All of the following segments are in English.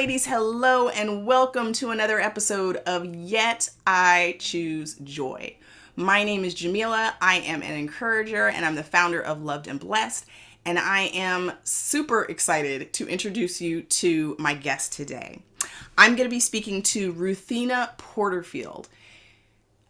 ladies, hello, and welcome to another episode of Yet I Choose Joy. My name is Jamila. I am an encourager, and I'm the founder of Loved and Blessed, and I am super excited to introduce you to my guest today. I'm going to be speaking to Ruthenna Porterfield.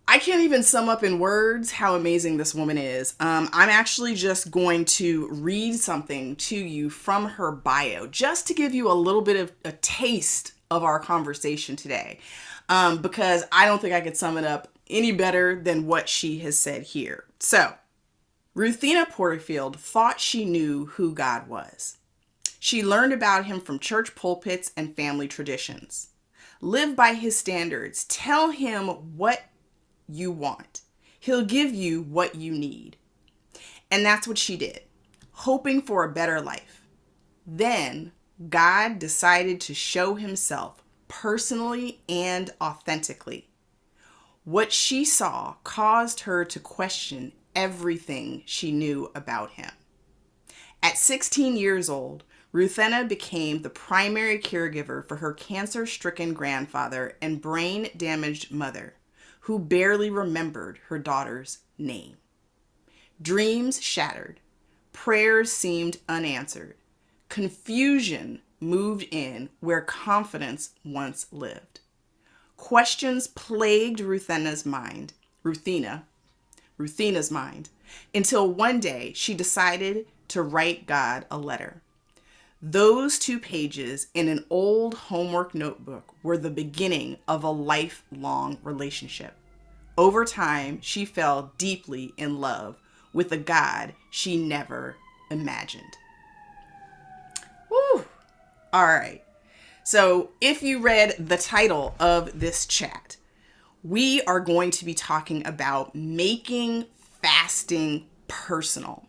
I can't even sum up in words how amazing this woman is. I'm actually just going to read something to you from her bio, just to give you a little bit of a taste of our conversation today, because I don't think I could sum it up any better than what she has said here. So, Ruthenna Porterfield thought she knew who God was. She learned about him from church pulpits and family traditions. Live by his standards. Tell him what you want. He'll give you what you need. And that's what she did, hoping for a better life. Then God decided to show himself personally and authentically. What she saw caused her to question everything she knew about him. At 16 years old, Ruthenna became the primary caregiver for her cancer-stricken grandfather and brain-damaged mother, who barely remembered her daughter's name. Dreams shattered. Prayers seemed unanswered. Confusion moved in where confidence once lived. Questions plagued Ruthenna's mind, until one day she decided to write God a letter. Those 2 pages in an old homework notebook were the beginning of a lifelong relationship. Over time, she fell deeply in love with a God she never imagined. Woo! All right. So if you read the title of this chat, we are going to be talking about making fasting personal.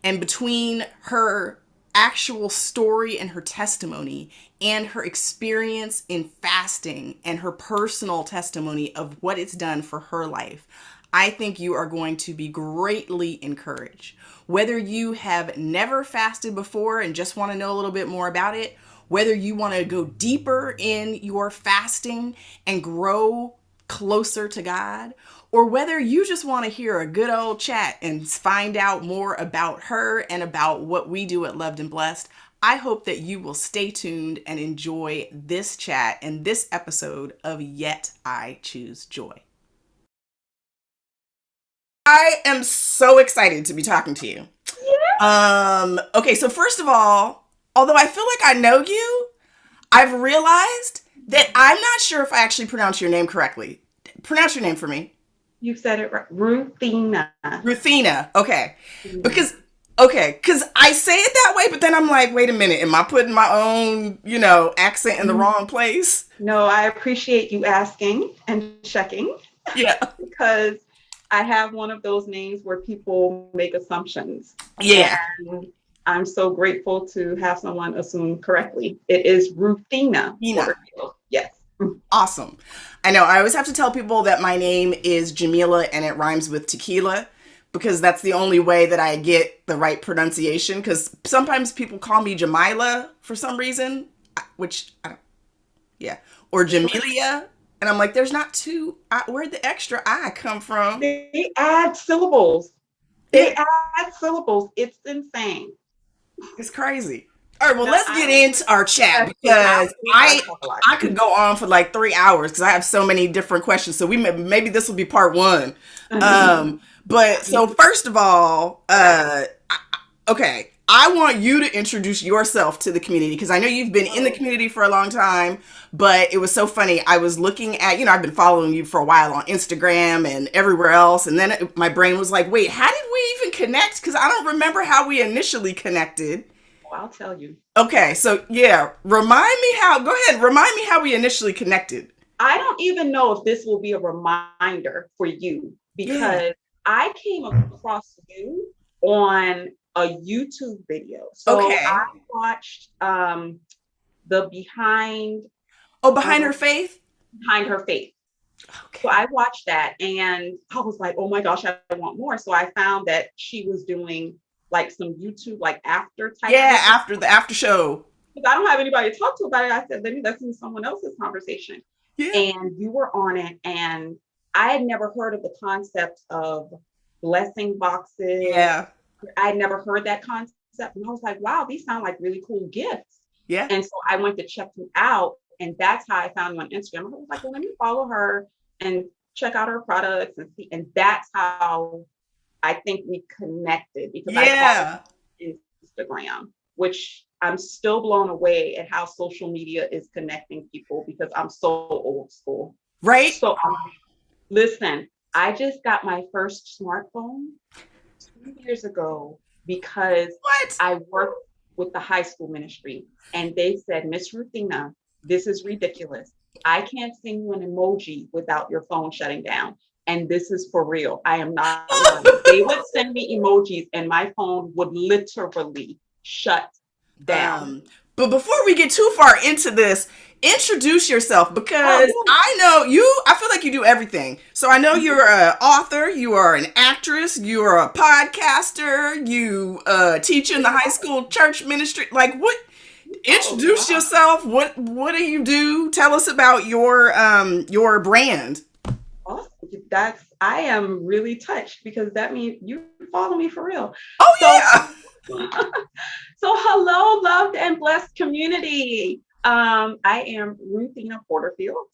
And between her actual story and her testimony and her experience in fasting and her personal testimony of what it's done for her life, I think you are going to be greatly encouraged. Whether you have never fasted before and just want to know a little bit more about it, whether you want to go deeper in your fasting and grow closer to God, or whether you just want to hear a good old chat and find out more about her and about what we do at Loved and Blessed, I hope that you will stay tuned and enjoy this chat and this episode of Yet I Choose Joy. I am so excited to be talking to you. Yeah. Okay, so first of all, although I feel like I know you, I've realized that I'm not sure if I actually pronounce your name correctly. Pronounce your name for me. You said it right. Ruthenna. Ruthenna. Okay. Because I say it that way, but then I'm like, wait a minute, am I putting my own, accent in the wrong place? No, I appreciate you asking and checking. Yeah. Because I have one of those names where people make assumptions. Yeah. And I'm so grateful to have someone assume correctly. It is Ruthenna. Yes. Awesome. I know I always have to tell people that my name is Jamila and it rhymes with tequila, because that's the only way that I get the right pronunciation, because sometimes people call me Jamila for some reason, which or Jamilia, and I'm like, there's not 2. Where'd the extra I come from? They add syllables. It's insane. It's crazy. All right, well, let's get into our chat, because I could go on for like 3 hours because I have so many different questions. So maybe this will be part 1. But so first of all, okay, I want you to introduce yourself to the community, because I know you've been in the community for a long time, but it was so funny. I was looking at, I've been following you for a while on Instagram and everywhere else. And then my brain was like, wait, how did we even connect? Because I don't remember how we initially connected. I'll tell you. Okay, so remind me how we initially connected. I don't even know if this will be a reminder for you, because I came across you on a YouTube video. So I watched the Behind Her Faith? Behind Her Faith. Okay. So I watched that and I was like, oh my gosh, I want more. So I found that she was doing like some YouTube, like after type. Yeah, after the after show. because I don't have anybody to talk to about it. I said, let me listen to someone else's conversation. Yeah. And you were on it, and I had never heard of the concept of blessing boxes. Yeah. I had never heard that concept. And I was like, wow, these sound like really cool gifts. Yeah. And so I went to check them out. And that's how I found you on Instagram. I was like, well, let me follow her and check out her products and see. And that's how I think we connected, because I followed Instagram, which I'm still blown away at how social media is connecting people, because I'm so old school. Right. So listen, I just got my first smartphone 2 years ago because I worked with the high school ministry, and they said, Miss Ruthenna, this is ridiculous. I can't send you an emoji without your phone shutting down. And this is for real. I am not lying. They would send me emojis and my phone would literally shut down. But before we get too far into this, introduce yourself, because I know you, I feel like you do everything. So I know you're an author, you are an actress, you are a podcaster, you teach in the high school church ministry. Like, what? Introduce yourself. What do you do? Tell us about your brand. Oh, I am really touched, because that means you follow me for real. Oh, yeah. So hello, loved and blessed community. I am Ruthenna Porterfield.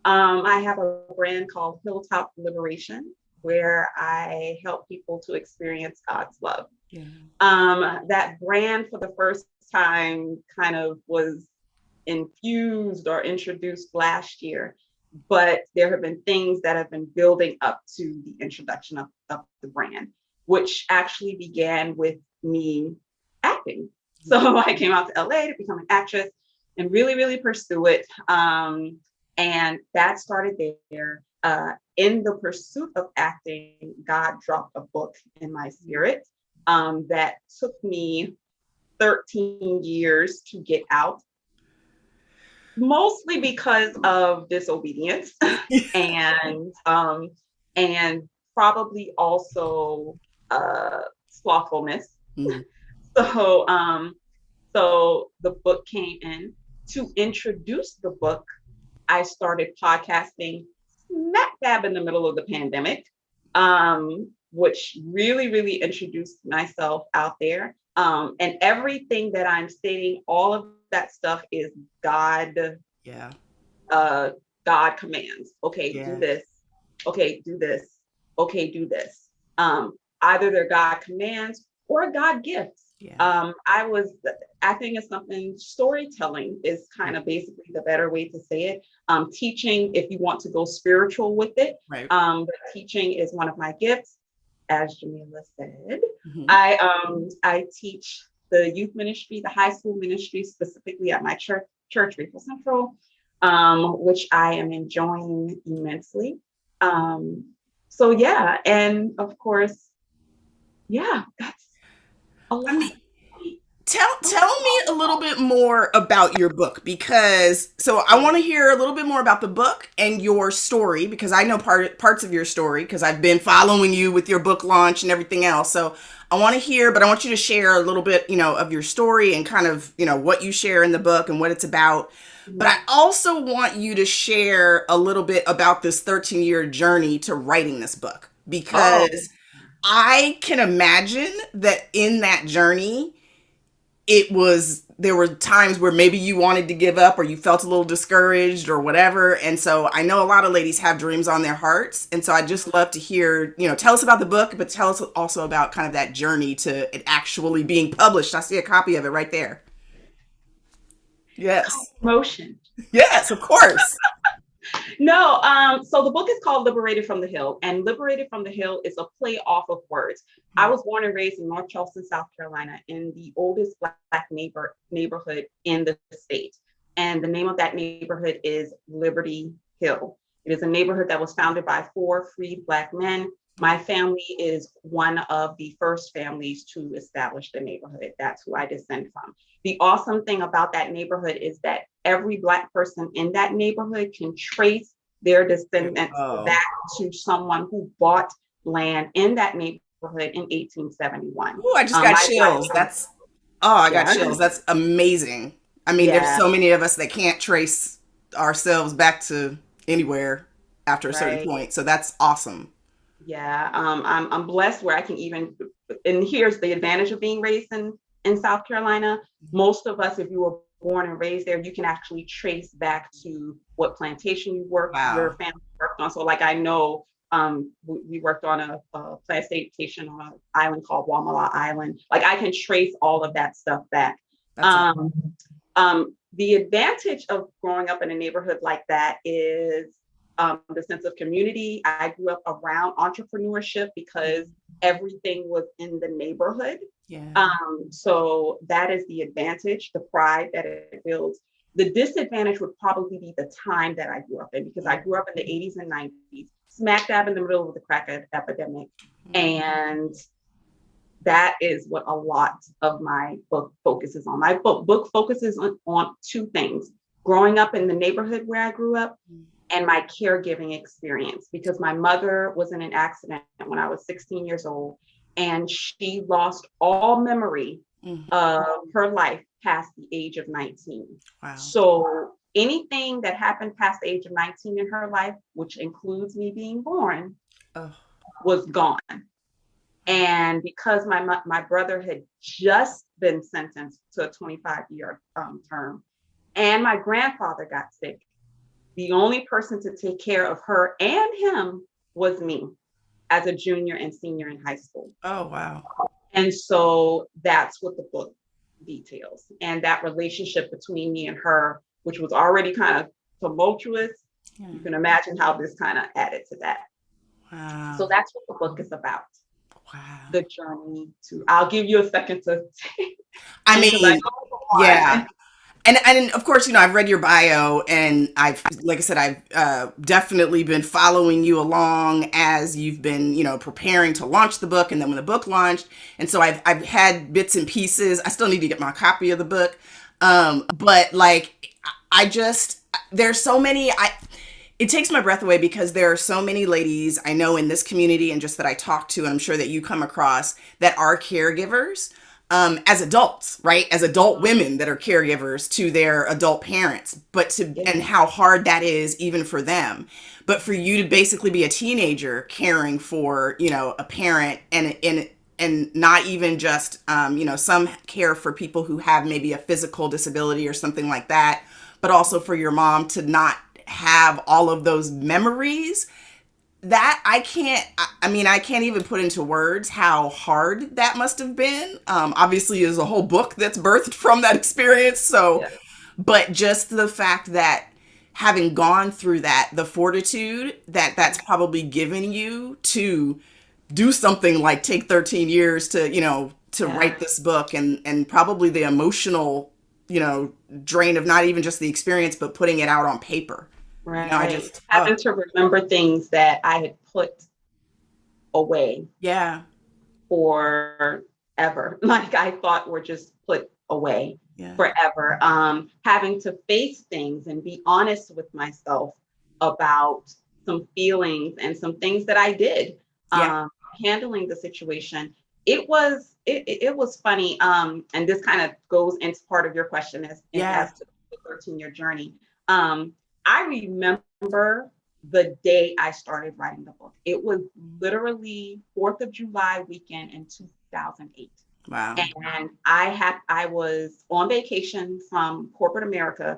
I have a brand called Hilltop Liberation, where I help people to experience God's love. Yeah. That brand for the first time kind of was infused or introduced last year, but there have been things that have been building up to the introduction of the brand, which actually began with me acting. So I came out to LA to become an actress and really, really pursue it. And that started there. In the pursuit of acting, God dropped a book in my spirit that took me 13 years to get out, mostly because of disobedience and probably also slothfulness. So the book came in. To introduce the book, I started podcasting smack dab in the middle of the pandemic, which really, really introduced myself out there. And everything that I'm stating, all of that stuff is God. Yeah. God commands. Okay, do this. Okay, do this. Okay, do this. Either they're God commands or God gifts. Yeah. Acting is something, storytelling is kind of basically the better way to say it. Teaching, if you want to go spiritual with it, right. But teaching is one of my gifts. As Jamila said, I teach the youth ministry, the high school ministry, specifically at my church, Rachel Central, which I am enjoying immensely. So yeah, and of course, yeah, that's a lot. Tell me a little bit more about your book, because I want to hear a little bit more about the book and your story, because I know parts of your story because I've been following you with your book launch and everything else. So I want to hear, but I want you to share a little bit, of your story and kind of, what you share in the book and what it's about. But I also want you to share a little bit about this 13-year journey to writing this book, because I can imagine that in that journey, there were times where maybe you wanted to give up or you felt a little discouraged or whatever. And so I know a lot of ladies have dreams on their hearts. And so I'd just love to hear, tell us about the book, but tell us also about kind of that journey to it actually being published. I see a copy of it right there. Yes. Motion. Yes, of course. No, so the book is called Liberated from the Hill, and Liberated from the Hill is a play off of words. I was born and raised in North Charleston, South Carolina, in the oldest Black neighborhood in the state. And the name of that neighborhood is Liberty Hill. It is a neighborhood that was founded by 4 freed Black men. My family is one of the first families to establish the neighborhood. That's who I descend from. The awesome thing about that neighborhood is that every Black person in that neighborhood can trace their descendants back to someone who bought land in that neighborhood in 1871. Oh, I just got chills. I got chills. That's amazing. I mean, there's Yeah. so many of us that can't trace ourselves back to anywhere after a certain Right. point. So that's awesome. Yeah. I'm blessed where I can even, and here's the advantage of being raised in South Carolina. Most of us, if you were born and raised there, you can actually trace back to what plantation your Wow. family worked on. So like I know we worked on a plantation on an island called Wamala Island. Like I can trace all of that stuff back. That's Um, awesome. the advantage of growing up in a neighborhood like that is the sense of community. I grew up around entrepreneurship because everything was in the neighborhood. Yeah. So that is the advantage, the pride that it builds. The disadvantage would probably be the time that I grew up in, because I grew up in the 80s and 90s, smack dab in the middle of the crack epidemic. And that is what a lot of my book focuses on. My book focuses on two things: growing up in the neighborhood where I grew up and my caregiving experience, because my mother was in an accident when I was 16 years old, and she lost all memory of her life past the age of 19. Wow. So anything that happened past the age of 19 in her life, which includes me being born, was gone. And because my brother had just been sentenced to a 25-year term, and my grandfather got sick, the only person to take care of her and him was me as a junior and senior in high school. Oh, wow. And so that's what the book details. And that relationship between me and her, which was already kind of tumultuous, you can imagine how this kind of added to that. Wow. So that's what the book is about. Wow. The journey to, I'll give you a second to I mean, yeah. And of course, I've read your bio, and like I said, I've definitely been following you along as you've been, preparing to launch the book, and then when the book launched, and so I've had bits and pieces. I still need to get my copy of the book, but like there's so many. It takes my breath away, because there are so many ladies I know in this community, and just that I talk to, and I'm sure that you come across, that are caregivers. As adults, right? As adult women that are caregivers to their adult parents, and how hard that is even for them. But for you to basically be a teenager caring for, a parent, and not even just, some care for people who have maybe a physical disability or something like that, but also for your mom to not have all of those memories. That I can't even put into words how hard that must have been. Obviously, there's a whole book that's birthed from that experience. So, but just the fact that having gone through that, the fortitude that's probably given you to do something like take 13 years to, to write this book, and probably the emotional, drain of not even just the experience, but putting it out on paper. Right. Having to remember things that I had put away. Yeah. Forever. Like I thought were just put away forever. Having to face things and be honest with myself about some feelings and some things that I did. Handling the situation. It was funny. And this kind of goes into part of your question as to the 13-year journey. I remember the day I started writing the book. It was literally 4th of July weekend in 2008. Wow. And I was on vacation from corporate America.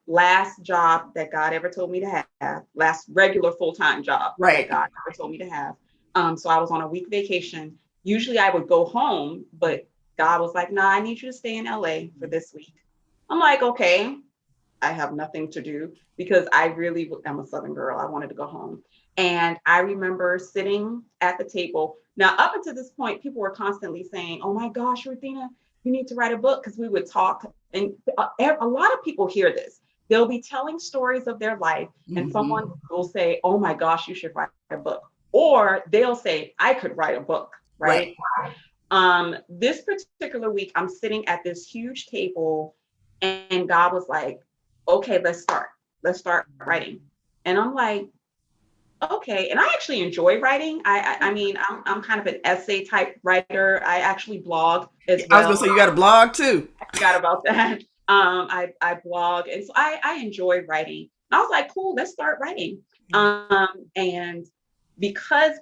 Last job that God ever told me to have, last regular full-time job that God ever told me to have. So I was on a week vacation. Usually I would go home, but God was like, "Nah, I need you to stay in LA for this week." I'm like, okay. I have nothing to do, because I really am a Southern girl. I wanted to go home. And I remember sitting at the table. Now, up until this point, people were constantly saying, "Oh my gosh, Ruthenna, you need to write a book," because we would talk. And a lot of people hear this. They'll be telling stories of their life, and someone will say, "Oh my gosh, you should write a book." Or they'll say, "I could write a book," right? This particular week, I'm sitting at this huge table, and God was like, "Okay, let's start writing." And I'm like, okay. And I actually enjoy writing. I mean, I'm kind of an essay type writer. I actually blog as well. I was gonna say, you got a blog too. I forgot about that. I blog, and so I enjoy writing. And I was like, cool, let's start writing. And because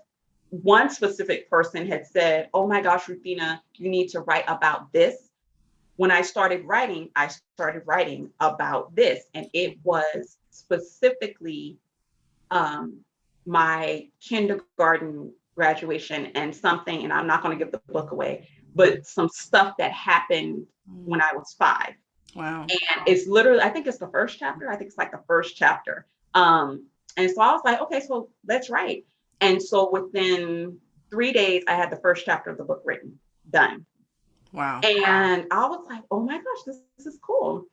one specific person had said, oh my gosh, Ruthenna, you need to write about this. When I started writing about this, and it was specifically my kindergarten graduation and something, and I'm not going to give the book away, but some stuff that happened when I was 5. Wow. And it's literally, I think it's the first chapter. I think it's like the first chapter. And so I was like, okay, so let's write. And so within 3 days, I had the first chapter of the book written, done. Wow. And I was like, oh my gosh, this is cool.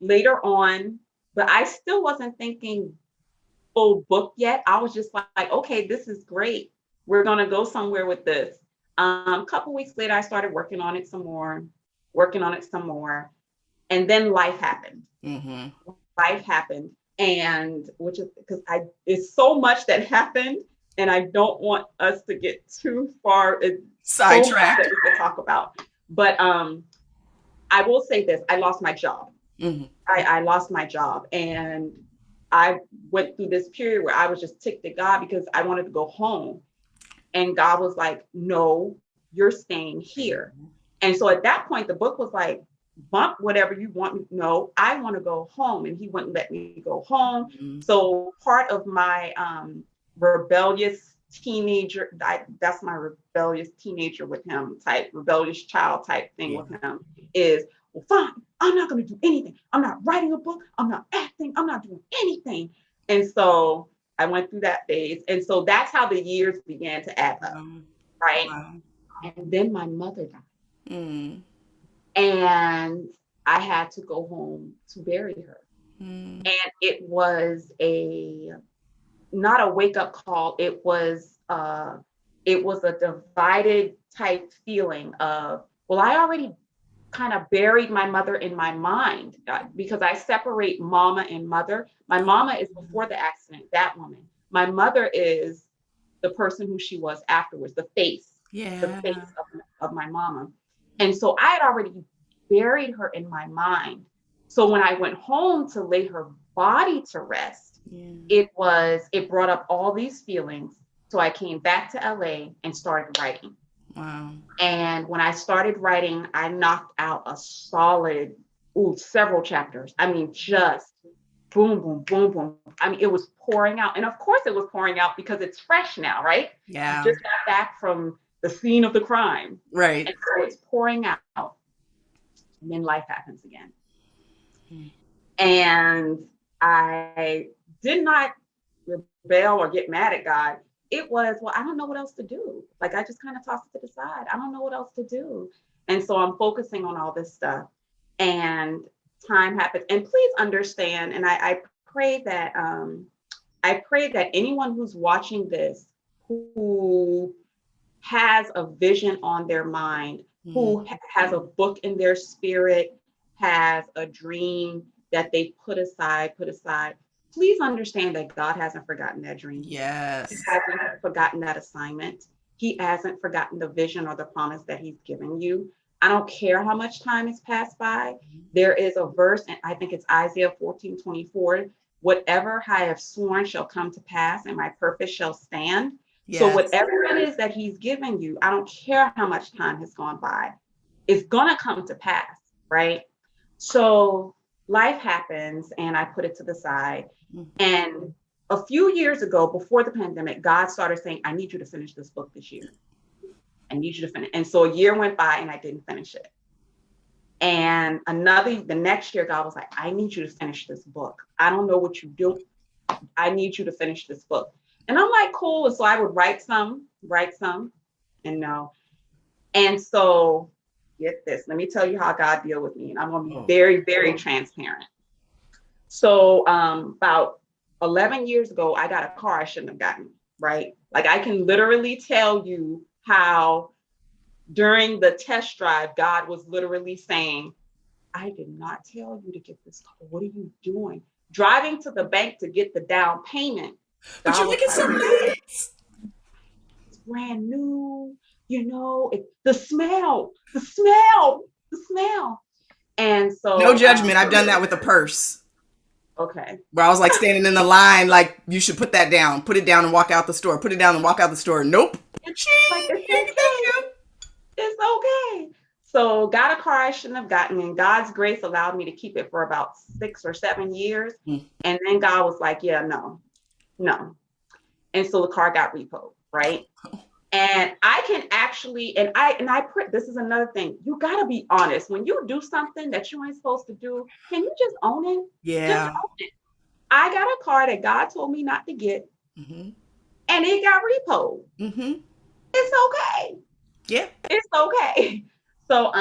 Later on, but I still wasn't thinking full book yet. I was just like, okay, this is great. We're going to go somewhere with this. A couple weeks later, I started working on it some more. And then life happened. Life happened. And which is because it's so much that happened. And I don't want us to get too far sidetracked to talk about. But I will say this, I lost my job. I lost my job. And I went through this period where I was just ticked at God because I wanted to go home. And God was like, no, you're staying here. And so at that point, the book was like, bump whatever you want. No, I want to go home. And he wouldn't let me go home. So part of my rebellious teenager, that's my rebellious teenager with him type, rebellious child type thing with him is, well, fine, I'm not going to do anything. I'm not writing a book. I'm not acting. I'm not doing anything. And so I went through that phase. And so that's how the years began to add up. Right. And then my mother died. And I had to go home to bury her. And it was not a wake-up call. It was a divided type feeling of, well, I already kind of buried my mother in my mind because I separate mama and mother. My mama is before the accident, that woman. My mother is the person who she was afterwards, the face of my mama. And so I had already buried her in my mind. So when I went home to lay her body to rest, it brought up all these feelings. So I came back to LA and started writing. Wow. And when I started writing, I knocked out a solid, several chapters. I mean, just boom, boom, boom, boom. I mean, it was pouring out. And of course it was pouring out because it's fresh now, right? Yeah. I just got back from the scene of the crime. Right. And so it's pouring out. And then life happens again. And I did not rebel or get mad at God. It was, well, I don't know what else to do. Like, I just kind of tossed it to the side. I don't know what else to do. And so I'm focusing on all this stuff. And time happens. And please understand, and I pray that anyone who's watching this, who has a vision on their mind, who has a book in their spirit, has a dream that they put aside, please understand that God hasn't forgotten that dream. Yes. He hasn't forgotten that assignment. He hasn't forgotten the vision or the promise that he's given you. I don't care how much time has passed by. There is a verse, and I think it's Isaiah 14:24. Whatever I have sworn shall come to pass, and my purpose shall stand. Yes. So whatever it is that he's given you, I don't care how much time has gone by, it's gonna come to pass, right? So life happens, and I put it to the side. And a few years ago, before the pandemic, God started saying, I need you to finish this book this year. I need you to finish. And so a year went by and I didn't finish it. And the next year, God was like, I need you to finish this book. I don't know what you do. I need you to finish this book. And I'm like, cool. And so I would write some, and no. And so get this, let me tell you how God deal with me. And I'm going to be very, very transparent. So about 11 years ago, I got a car I shouldn't have gotten, right? Like, I can literally tell you how during the test drive, God was literally saying, I did not tell you to get this car. What are you doing? Driving to the bank to get the down payment. But you're looking so nice. It's brand new, the smell. And No so, judgment. I've done that with a purse. okay. Where I was like standing in the line, like, you should put that down. Put it down and walk out the store. Put it down and walk out the store. Nope. It's like, Ching. it's Thank okay. you. It's okay. So got a car I shouldn't have gotten, and God's grace allowed me to keep it for about 6 or 7 years. And then God was like, yeah, no. And so the car got repoed, right? And I can actually, this is another thing. You gotta be honest. When you do something that you ain't supposed to do, can you just own it? Yeah. Just own it. I got a car that God told me not to get, and it got repoed. It's okay. Yeah. It's okay. So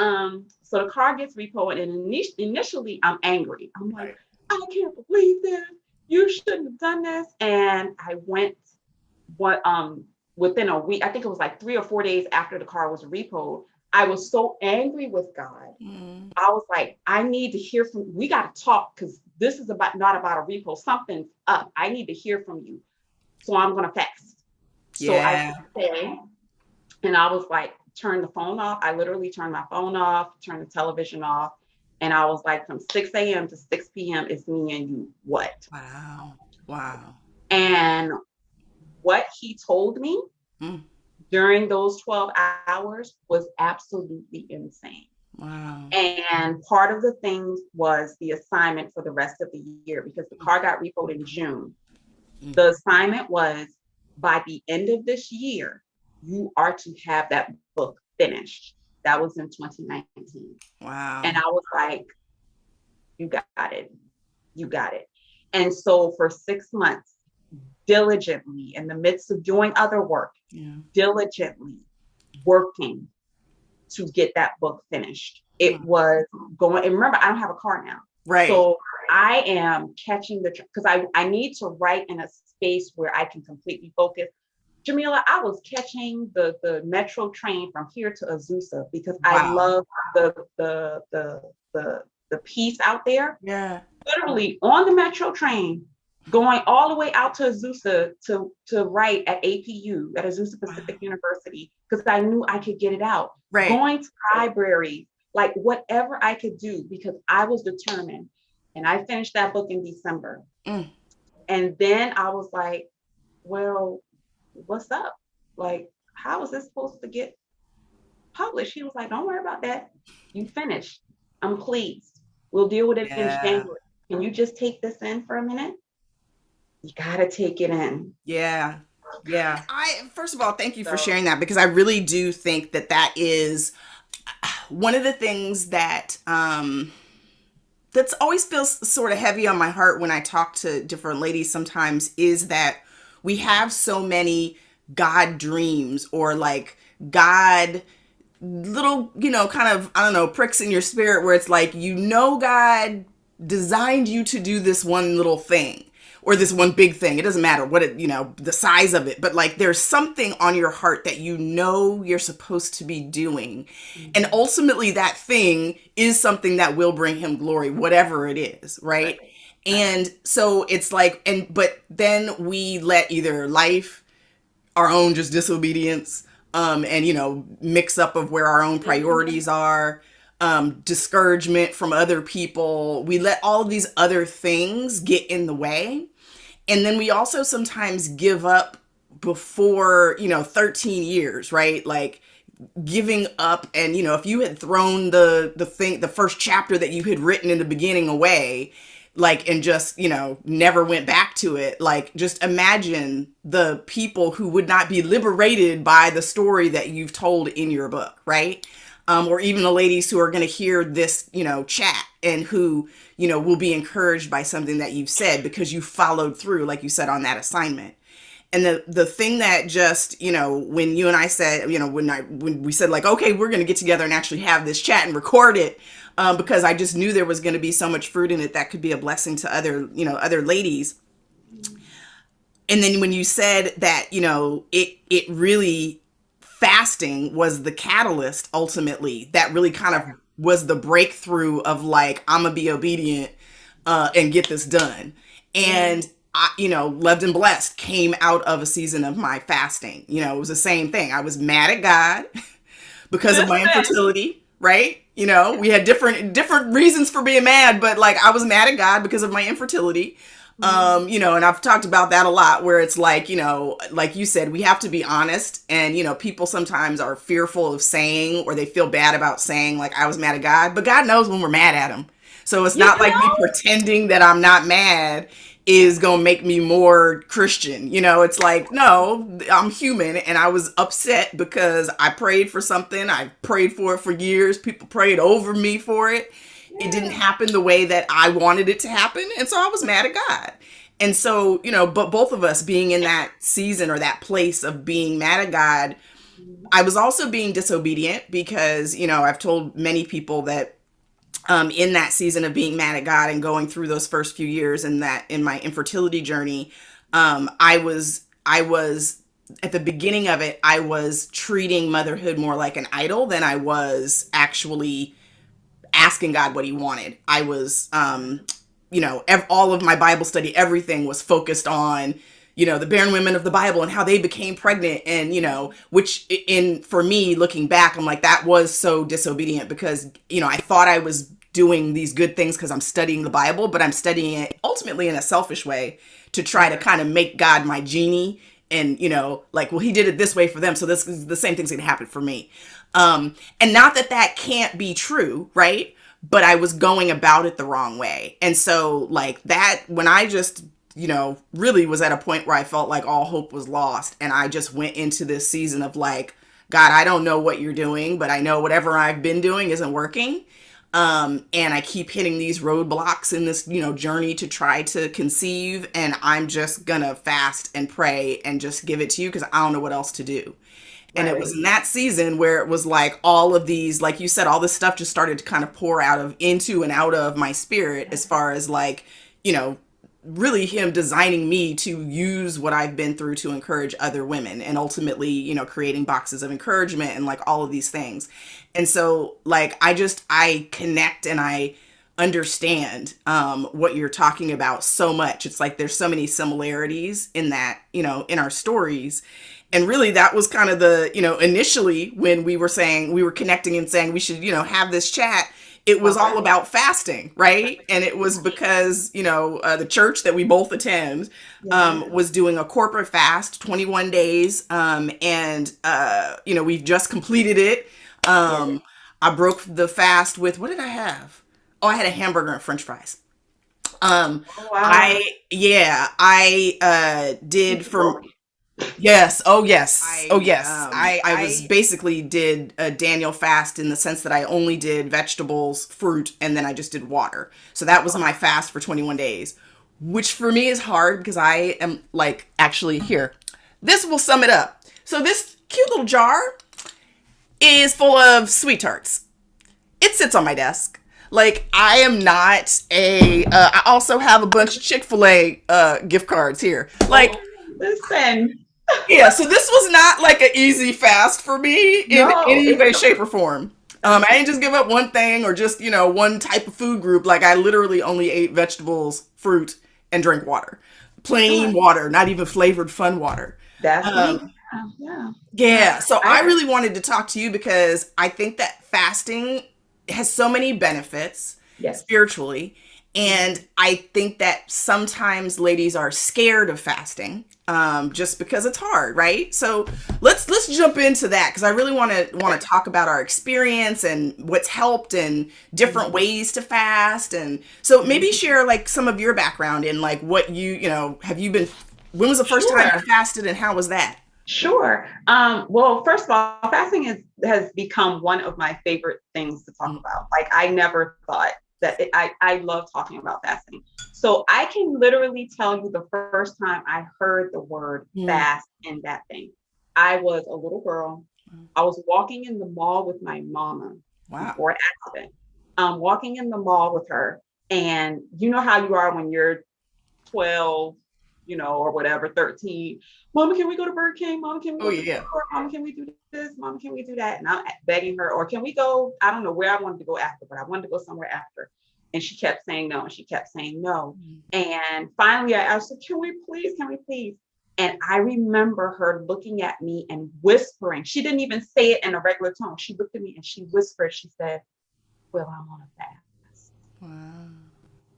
the car gets repoed, and initially I'm angry. I'm like, I can't believe this. You shouldn't have done this. And I went within a week, I think it was like 3 or 4 days after the car was repoed, I was so angry with God. I was like, I need to hear from, we got to talk, because this is not about a repo. Something's up. I need to hear from you. So I'm going to fast. So I stayed, and I was like, turn the phone off. I literally turned my phone off, turned the television off. And I was like, from 6 a.m. to 6 p.m. it's me and you. What? Wow. And what he told me during those 12 hours was absolutely insane. Wow. And part of the things was the assignment for the rest of the year, because the car got repoed in June. The assignment was, by the end of this year, you are to have that book finished. That was in 2019. Wow. And I was like, you got it. You got it. And so for 6 months, diligently, in the midst of doing other work, diligently working to get that book finished. It was going, and remember, I don't have a car now. Right. So I am catching because I need to write in a space where I can completely focus. Jamila, I was catching the metro train from here to Azusa, because I love the peace out there. Yeah. Literally on the metro train, going all the way out to Azusa to write at APU, at Azusa Pacific University, because I knew I could get it out. Right. Going to library, like whatever I could do, because I was determined. And I finished that book in December. And then I was like, well, what's up? Like, how is this supposed to get published? He was like, don't worry about that. You finished. I'm pleased. We'll deal with it in January. Can you just take this in for a minute? You gotta take it in. Yeah. First of all, thank you for sharing that, because I really do think that is one of the things that that's always feels sort of heavy on my heart when I talk to different ladies sometimes, is that we have so many God dreams, or like God little, kind of, I don't know, pricks in your spirit, where it's like, God designed you to do this one little thing, or this one big thing. It doesn't matter what it, the size of it, but like there's something on your heart that you're supposed to be doing. And ultimately that thing is something that will bring him glory, whatever it is, right? And so it's like, but then we let either life, our own just disobedience, and mix up of where our own priorities are, discouragement from other people. We let all of these other things get in the way. And then we also sometimes give up before, 13 years, right? Like giving up. And, if you had thrown the first chapter that you had written in the beginning away, like, and just, never went back to it. Like, just imagine the people who would not be liberated by the story that you've told in your book, right? Or even the ladies who are going to hear this, chat, and who, will be encouraged by something that you've said, because you followed through, like you said, on that assignment. And the thing that just, when you and I said, when we said like, okay, we're going to get together and actually have this chat and record it, because I just knew there was going to be so much fruit in it that could be a blessing to other ladies. And then when you said that, it really, fasting was the catalyst ultimately that really kind of was the breakthrough of like, I'm gonna be obedient and get this done. And I, Loved and Blessed came out of a season of my fasting. It was the same thing. I was mad at God because of my infertility, right? You know, we had different reasons for being mad, but like I was mad at God because of my infertility. You know, and I've talked about that a lot, where it's like, you know, like you said, we have to be honest. And, you know, people sometimes are fearful of saying, or they feel bad about saying, like, I was mad at God, but God knows when we're mad at him. So it's not like me pretending that I'm not mad is going to make me more Christian. You know, it's like, no, I'm human, and I was upset because I prayed for something. I prayed for it for years. People prayed over me for it. It didn't happen the way that I wanted it to happen. And so I was mad at God. And so, you know, but both of us being in that season or that place of being mad at God, I was also being disobedient because, you know, I've told many people that in that season of being mad at God and going through those first few years and that in my infertility journey, I was at the beginning of it, I was treating motherhood more like an idol than I was actually asking God what he wanted. I was, you know, all of my Bible study, everything was focused on, you know, the barren women of the Bible and how they became pregnant. And, you know, which for me, looking back, I'm like, that was so disobedient because, you know, I thought I was doing these good things because I'm studying the Bible, but I'm studying it ultimately in a selfish way to try to kind of make God my genie. And, you know, like, well, he did it this way for them, so this is the same thing's going to happen for me. And not that that can't be true, right? But I was going about it the wrong way. And so, like, that, when I just, you know, really was at a point where I felt like all hope was lost, and I just went into this season of like, God, I don't know what you're doing, but I know whatever I've been doing isn't working. And I keep hitting these roadblocks in this, you know, journey to try to conceive. And I'm just gonna fast and pray and just give it to you because I don't know what else to do. And it was in that season where it was like all of these, like you said, all this stuff just started to kind of pour into and out of my spirit, as far as like, you know, really him designing me to use what I've been through to encourage other women, and ultimately, you know, creating boxes of encouragement and like all of these things. And so like, I connect and I understand what you're talking about so much. It's like there's so many similarities in that, you know, in our stories. And really that was kind of the, you know, initially when we were connecting and saying we should, you know, have this chat, it was all about fasting, right? And it was because, you know, the church that we both attend was doing a corporate fast, 21 days. And, you know, we've just completed it. I broke the fast with, what did I have? Oh, I had a hamburger and French fries. Wow. I did for... Yes. Oh, yes. I was basically did a Daniel fast in the sense that I only did vegetables, fruit, and then I just did water. So that was my fast for 21 days, which for me is hard because I am like, actually here, this will sum it up. So this cute little jar is full of sweet tarts. It sits on my desk. Like, I am not I also have a bunch of Chick-fil-A gift cards here. Like, listen. Yeah, so this was not like an easy fast for me in any way, shape, or form. I didn't just give up one thing or just, you know, one type of food group. Like, I literally only ate vegetables, fruit, and drank water. Plain water, not even flavored fun water. That's me. Yeah, so I really wanted to talk to you because I think that fasting has so many benefits spiritually. And I think that sometimes ladies are scared of fasting just because it's hard, right? So let's jump into that because I really want to talk about our experience and what's helped and different ways to fast. And so maybe share like some of your background and like what you know, when was the first time you fasted and how was that? Sure. Well, first of all, fasting has become one of my favorite things to talk about. Like, I never thought that I love talking about fasting. So I can literally tell you the first time I heard the word fast in that thing. I was a little girl. I was walking in the mall with my mama before accident. Walking in the mall with her. And you know how you are when you're 12, you know, or whatever, 13. Mama, can we go to Burger King? Mama, can we go to the store? Mama, can we do this? Mama, can we do that? And I'm begging her, or can we go? I don't know where I wanted to go after, but I wanted to go somewhere after. And she kept saying no, and she kept saying no. And finally I asked her, can we please? And I remember her looking at me and whispering. She didn't even say it in a regular tone. She looked at me and she whispered, she said, well, I'm on a fast. Wow.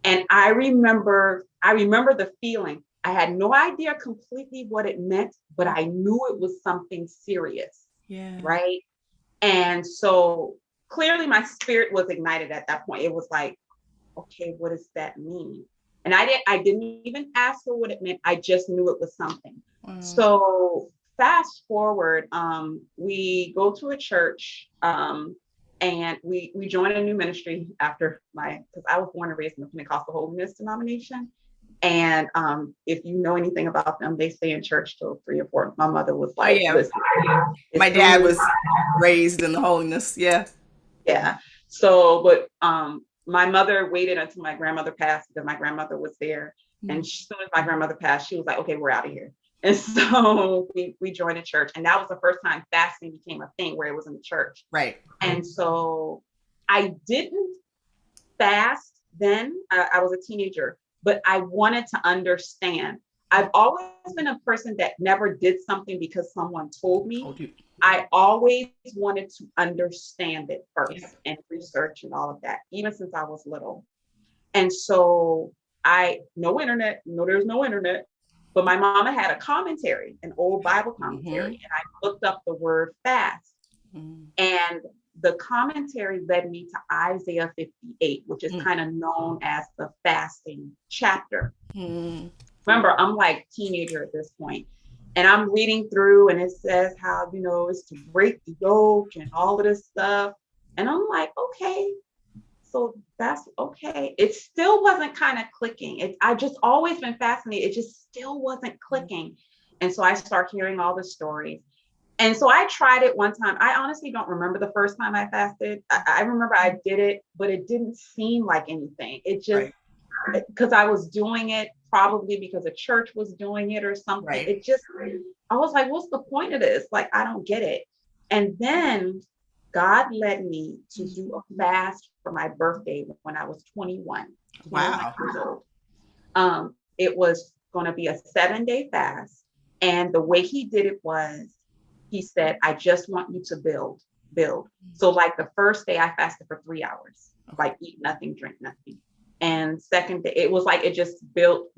And I remember the feeling. I had no idea completely what it meant, but I knew it was something serious. Yeah. Right. And so clearly my spirit was ignited at that point. It was like, okay, what does that mean? And I didn't even ask her what it meant. I just knew it was something. So fast forward, we go to a church, and we join a new ministry after because I was born and raised in the Pentecostal Holiness denomination. And if you know anything about them, they stay in church till 3 or 4. My mother was like, listen, my dad was raised in the holiness. Yeah. Yeah. So, but my mother waited until my grandmother passed because my grandmother was there. And as soon as my grandmother passed, she was like, okay, we're out of here. And so we joined a church. And that was the first time fasting became a thing where it was in the church. Right. And so I didn't fast then. I was a teenager, but I wanted to understand. I've always been a person that never did something because someone told me. I always wanted to understand it first and research and all of that, even since I was little. And so no internet, there's no internet, but my mama had a commentary, an old Bible commentary, and I looked up the word fast. And the commentary led me to Isaiah 58, which is kind of known as the fasting chapter. Remember, I'm like teenager at this point. And I'm reading through and it says how, it's to break the yoke and all of this stuff. And I'm like, okay, so that's okay. It still wasn't kind of clicking. I just always been fascinated. It just still wasn't clicking. And so I start hearing all the stories. And so I tried it one time. I honestly don't remember the first time I fasted. I remember I did it, but it didn't seem like anything. It just, because I was doing it probably because a church was doing it or something. Right. It just, I was like, what's the point of this? Like, I don't get it. And then God led me to do a fast for my birthday when I was 21. Wow. 21 years old. It was going to be a 7-day fast. And the way he did it was, he said, I just want you to build. So like the first day I fasted for 3 hours, like eat nothing, drink nothing. And second day, it was like, it just built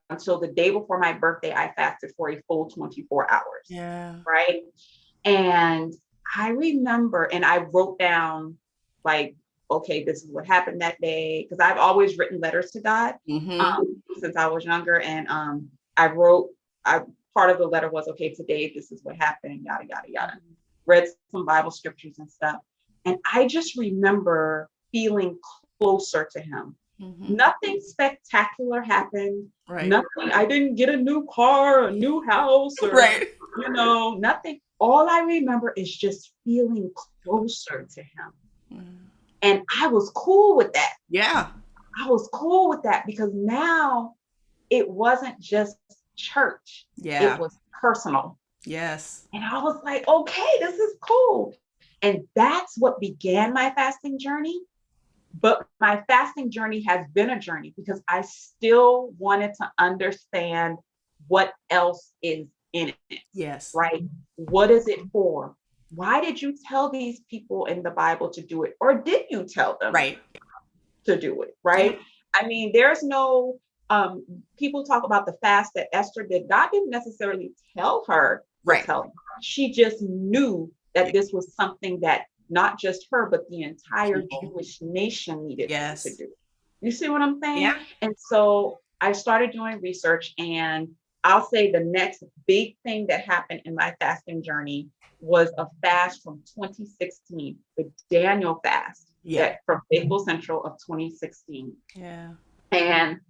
until the day before my birthday, I fasted for a full 24 hours. Yeah. Right. And I remember, and I wrote down like, okay, this is what happened that day. Cause I've always written letters to God since I was younger. And part of the letter was, okay, today, this is what happened, yada, yada, yada. Read some Bible scriptures and stuff. And I just remember feeling closer to him. Nothing spectacular happened. Right. Nothing. I didn't get a new car, a new house, or, nothing. All I remember is just feeling closer to him. And I was cool with that. Yeah. I was cool with that because now it wasn't just church. Yeah. It was personal. Yes. And I was like, okay, this is cool. And that's what began my fasting journey. But my fasting journey has been a journey because I still wanted to understand what else is in it. Yes. Right? What is it for? Why did you tell these people in the Bible to do it? Or did you tell them to do it? Right? Yeah. I mean, there's no, people talk about the fast that Esther did. God didn't necessarily tell her to tell her. She just knew that this was something that not just her, but the entire Jewish nation needed to do. You see what I'm saying? Yeah. And so I started doing research, and I'll say the next big thing that happened in my fasting journey was a fast from 2016, the Daniel fast from Faithful Central of 2016. Yeah. And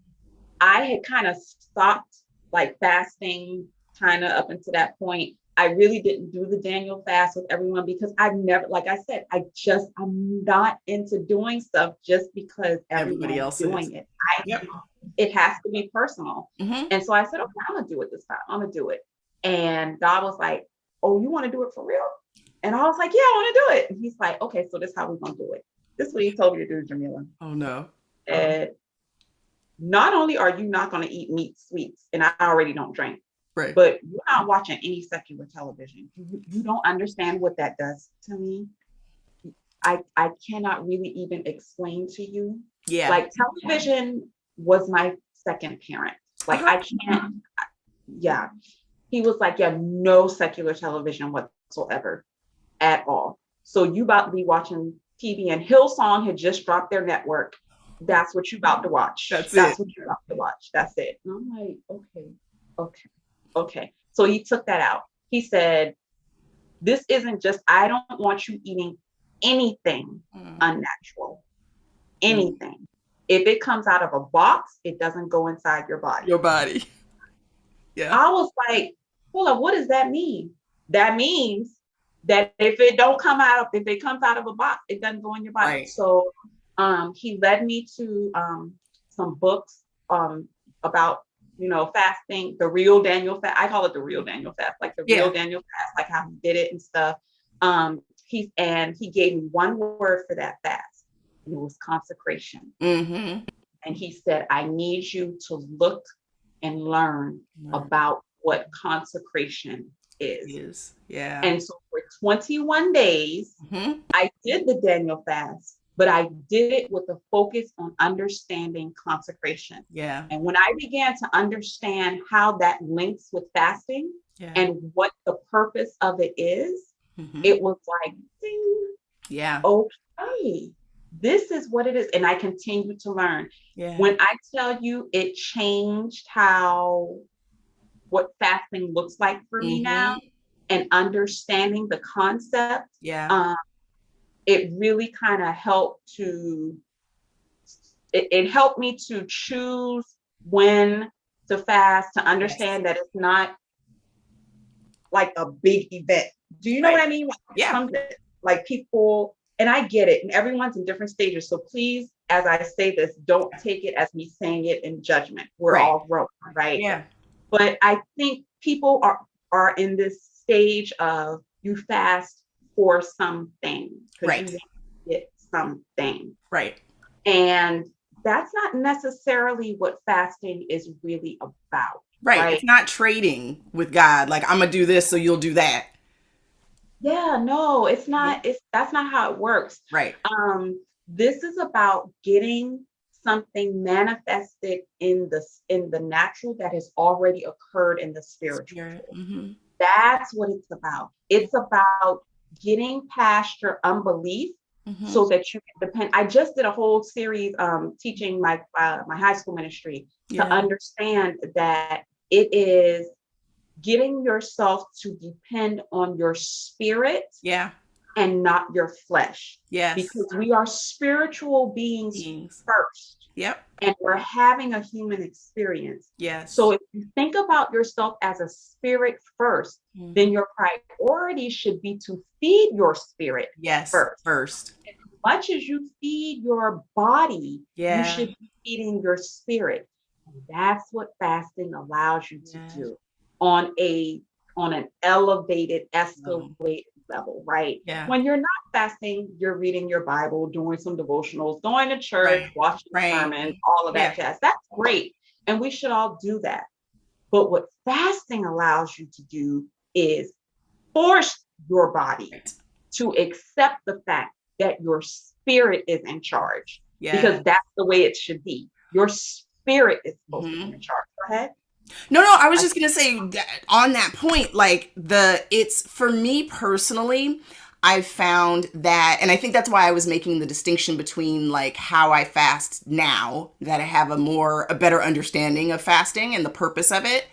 I had kind of stopped like fasting kind of up until that point. I really didn't do the Daniel fast with everyone because I've never, like I said, I'm not into doing stuff just because everybody else is doing it. It has to be personal. And so I said, okay, I'm gonna do it this time. I'm gonna do it. And God was like, oh, you want to do it for real? And I was like, yeah, I want to do it. And he's like, okay, so this is how we're gonna do it. This is what he told me to do, Jamila. Oh no. And not only are you not gonna eat meat, sweets, and I already don't drink. Right. But you're not watching any secular television. You don't understand what that does to me. I cannot really even explain to you. Yeah. Like television was my second parent. Like I can't, yeah. He was like, yeah, no secular television whatsoever at all. So you about to be watching TV and Hillsong had just dropped their network. That's what you about to watch. That's what you're about to watch. That's it. And I'm like, okay. So he took that out. He said, this isn't just, I don't want you eating anything unnatural. Anything. If it comes out of a box, it doesn't go inside your body. Yeah. I was like, hold up, what does that mean? That means that if it comes out of a box, it doesn't go in your body. Right. So he led me to some books about, fasting, the real Daniel fast. I call it the real Daniel fast, like the real Daniel fast, like how he did it and stuff. He gave me one word for that fast, and it was consecration. Mm-hmm. And he said, I need you to look and learn about what consecration is. Yeah. And so for 21 days, I did the Daniel fast, but I did it with a focus on understanding consecration. Yeah. And when I began to understand how that links with fasting and what the purpose of it is, it was like, ding, okay, this is what it is. And I continue to learn. Yeah. When I tell you it changed what fasting looks like for me now, and understanding the concept, it really kind of helped it helped me to choose when to fast, to understand that it's not like a big event. Do you know what I mean? Like people, and I get it, and everyone's in different stages. So please, as I say this, don't take it as me saying it in judgment. We're all grown, right? Yeah. But I think people are in this stage of you fast for something. Right. You get something. Right. And that's not necessarily what fasting is really about. Right. It's not trading with God. Like, I'm going to do this, so you'll do that. Yeah, no, it's not. That's not how it works. Right. This is about getting something manifested in the natural that has already occurred in the spiritual. That's what it's about. It's about getting past your unbelief so that you can depend. I just did a whole series teaching my high school ministry to understand that it is getting yourself to depend on your spirit and not your flesh. Yes. Because we are spiritual beings first. Yep. And we're having a human experience. Yes. So if you think about yourself as a spirit first, then your priority should be to feed your spirit first. As much as you feed your body, you should be feeding your spirit. And that's what fasting allows you to do on an elevated, escalated level, right? Yeah. When you're not fasting, you're reading your Bible, doing some devotionals, going to church, watching sermons, all of that jazz. That's great. And we should all do that. But what fasting allows you to do is force your body to accept the fact that your spirit is in charge. Because that's the way it should be. Your spirit is supposed to be in charge. Go ahead. No, I was just going to say that on that point, like it's for me personally, I've found that, and I think that's why I was making the distinction between like how I fast now that I have a better understanding of fasting and the purpose of it,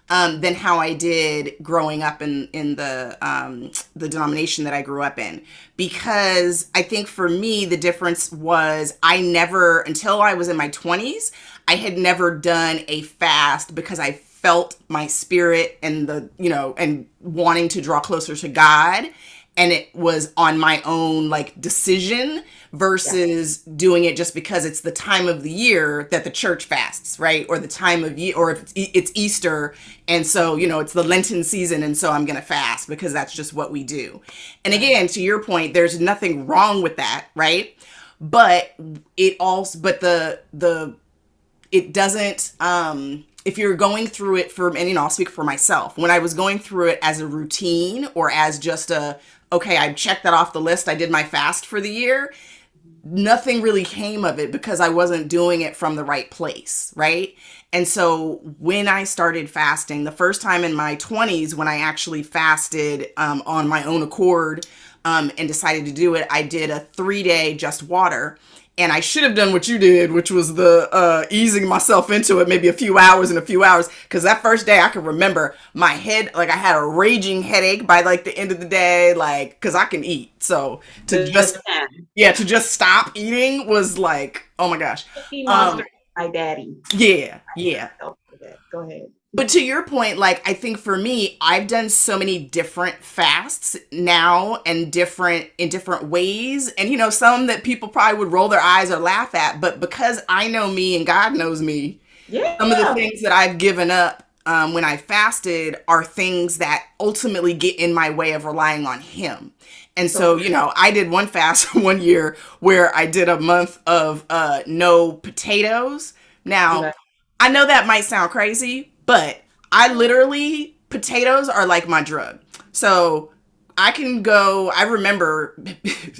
than how I did growing up in the denomination that I grew up in. Because I think for me, the difference was until I was in my 20s, I had never done a fast because I felt my spirit and and wanting to draw closer to God. And it was on my own like decision versus doing it just because it's the time of the year that the church fasts, right? Or the time of year, or if it's Easter. And so, it's the Lenten season. And so I'm going to fast because that's just what we do. And again, to your point, there's nothing wrong with that, right? But it also, it doesn't, if you're going through it and I'll speak for myself, when I was going through it as a routine or as just okay, I checked that off the list, I did my fast for the year, nothing really came of it because I wasn't doing it from the right place, right? And so when I started fasting, the first time in my 20s, when I actually fasted on my own accord and decided to do it, I did a 3-day just water. And I should have done what you did, which was the easing myself into it, maybe a few hours and a few hours. Because that first day, I can remember my head, like I had a raging headache by like the end of the day, like because I can eat. So to just stop eating was like, oh my gosh. Cookie Monster, my daddy. Yeah, yeah. Go ahead. But to your point, like, I think for me, I've done so many different fasts now and in different ways. And, some that people probably would roll their eyes or laugh at. But because I know me and God knows me, some of the things that I've given up when I fasted are things that ultimately get in my way of relying on Him. And so, I did one fast one year where I did a month of no potatoes. Now, I know that might sound crazy, but potatoes are like my drug. So I remember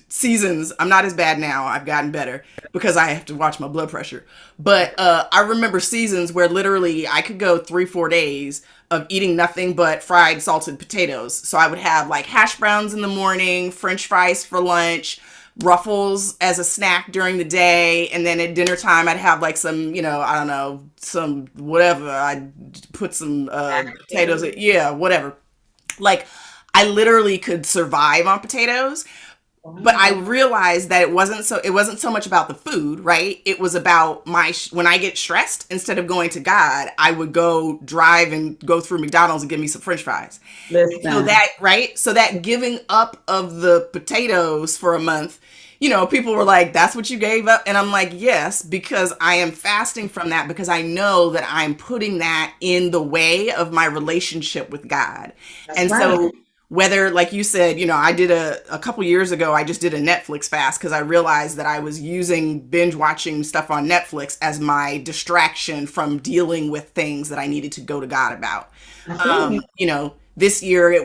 seasons, I'm not as bad now, I've gotten better because I have to watch my blood pressure. But I remember seasons where literally I could go 3-4 days of eating nothing but fried salted potatoes. So I would have like hash browns in the morning, French fries for lunch, Ruffles as a snack during the day, and then at dinner time I'd have like some, I don't know, some whatever. I'd put some potatoes, whatever. Like I literally could survive on potatoes. But I realized that it wasn't so much about the food, right? It was about when I get stressed, instead of going to God, I would go drive and go through McDonald's and give me some French fries. So that giving up of the potatoes for a month, people were like, that's what you gave up? And I'm like, yes, because I am fasting from that, because I know that I'm putting that in the way of my relationship with God. So whether, like you said, I did a couple years ago, I just did a Netflix fast because I realized that I was using binge watching stuff on Netflix as my distraction from dealing with things that I needed to go to God about. This year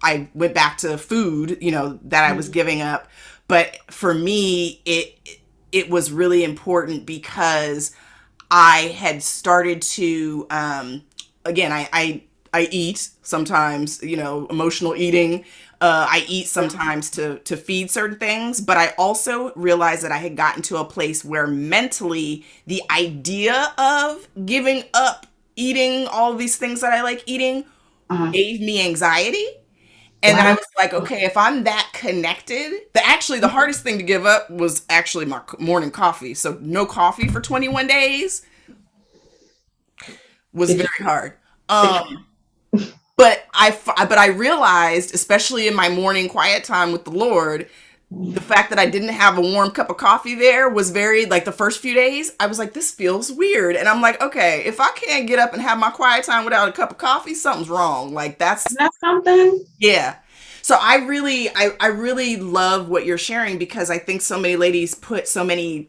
I went back to food, that I was giving up. But for me, it was really important because I had started to, again, I eat sometimes, emotional eating. I eat sometimes to feed certain things, but I also realized that I had gotten to a place where mentally the idea of giving up eating all of these things that I like eating gave me anxiety. And I was like, okay, if I'm that connected, the hardest thing to give up was actually my morning coffee. So no coffee for 21 days was very hard. But I realized, especially in my morning quiet time with the Lord, the fact that I didn't have a warm cup of coffee there was very, like the first few days, I was like, this feels weird. And I'm like, okay, if I can't get up and have my quiet time without a cup of coffee, something's wrong. Like that's something. Yeah. So I really love what you're sharing, because I think so many ladies put so many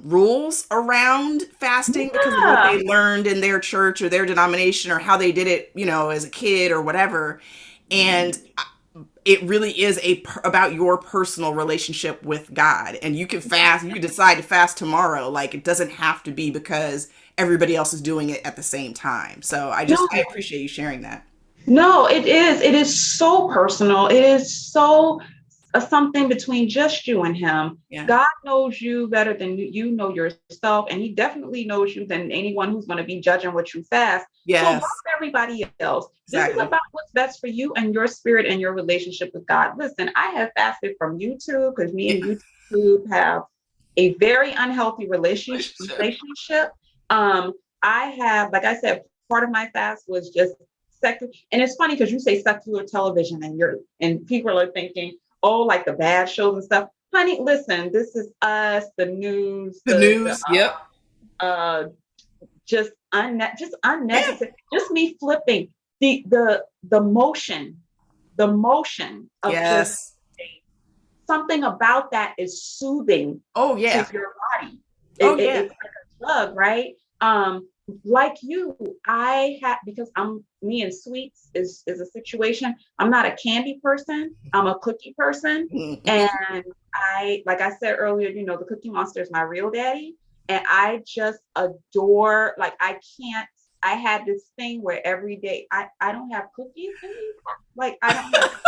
rules around fasting because of what they learned in their church or their denomination or how they did it, as a kid or whatever. And it really is about your personal relationship with God. And you can fast, you can decide to fast tomorrow. Like it doesn't have to be because everybody else is doing it at the same time. So I appreciate you sharing that. No, it is. It is so personal. It is so something between just you and Him. Yeah. God knows you better than you know yourself, and He definitely knows you than anyone who's going to be judging what you fast. Yes. So love everybody else. Exactly. This is about what's best for you and your spirit and your relationship with God. Listen, I have fasted from YouTube because me and YouTube have a very unhealthy relationship. I have, like I said, part of my fast was just secular. And it's funny because you say secular television and people are thinking, oh, like the bad shows and stuff. Honey, listen, this is us, the news. Yep. Just unnecessary. Yeah. Just me flipping the motion of just something about that is soothing to your body. It's like a drug, right? like you, I had, because me and sweets is a situation. I'm not a candy person. I'm a cookie person. And like I said earlier, the Cookie Monster is my real daddy. And I just adore, like, I had this thing where every day I don't have cookies anymore. Like, I don't have,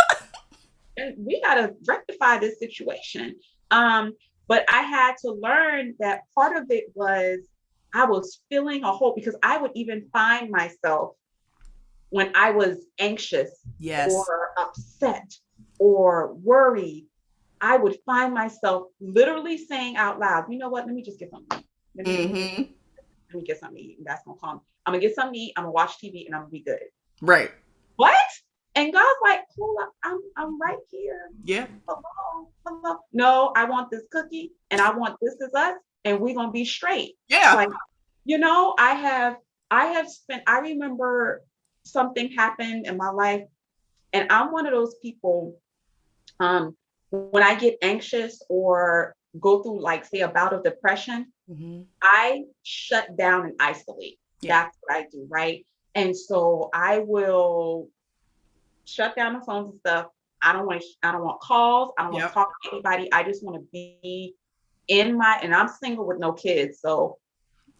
and we got to rectify this situation. But I had to learn that part of it was I was feeling a hole, because I would even find myself when I was anxious Yes. or upset or worried, I would find myself literally saying out loud, you know what, let me just get something. Let me get something to eat. And that's gonna calm. I'm gonna get something to eat, I'm gonna watch TV, and I'm gonna be good. Right. What? And God's like, hold up, I'm right here. Yeah. Hello. No, I want this cookie, and I want This Is Us, and we're gonna be straight. Yeah. Like, I remember something happened in my life, and I'm one of those people, when I get anxious or go through, like, say, a bout of depression, I shut down and isolate. Yeah. That's what I do, right? And so I will shut down the phones and stuff. I don't want calls. I don't want to talk to anybody. I just want to be and I'm single with no kids. So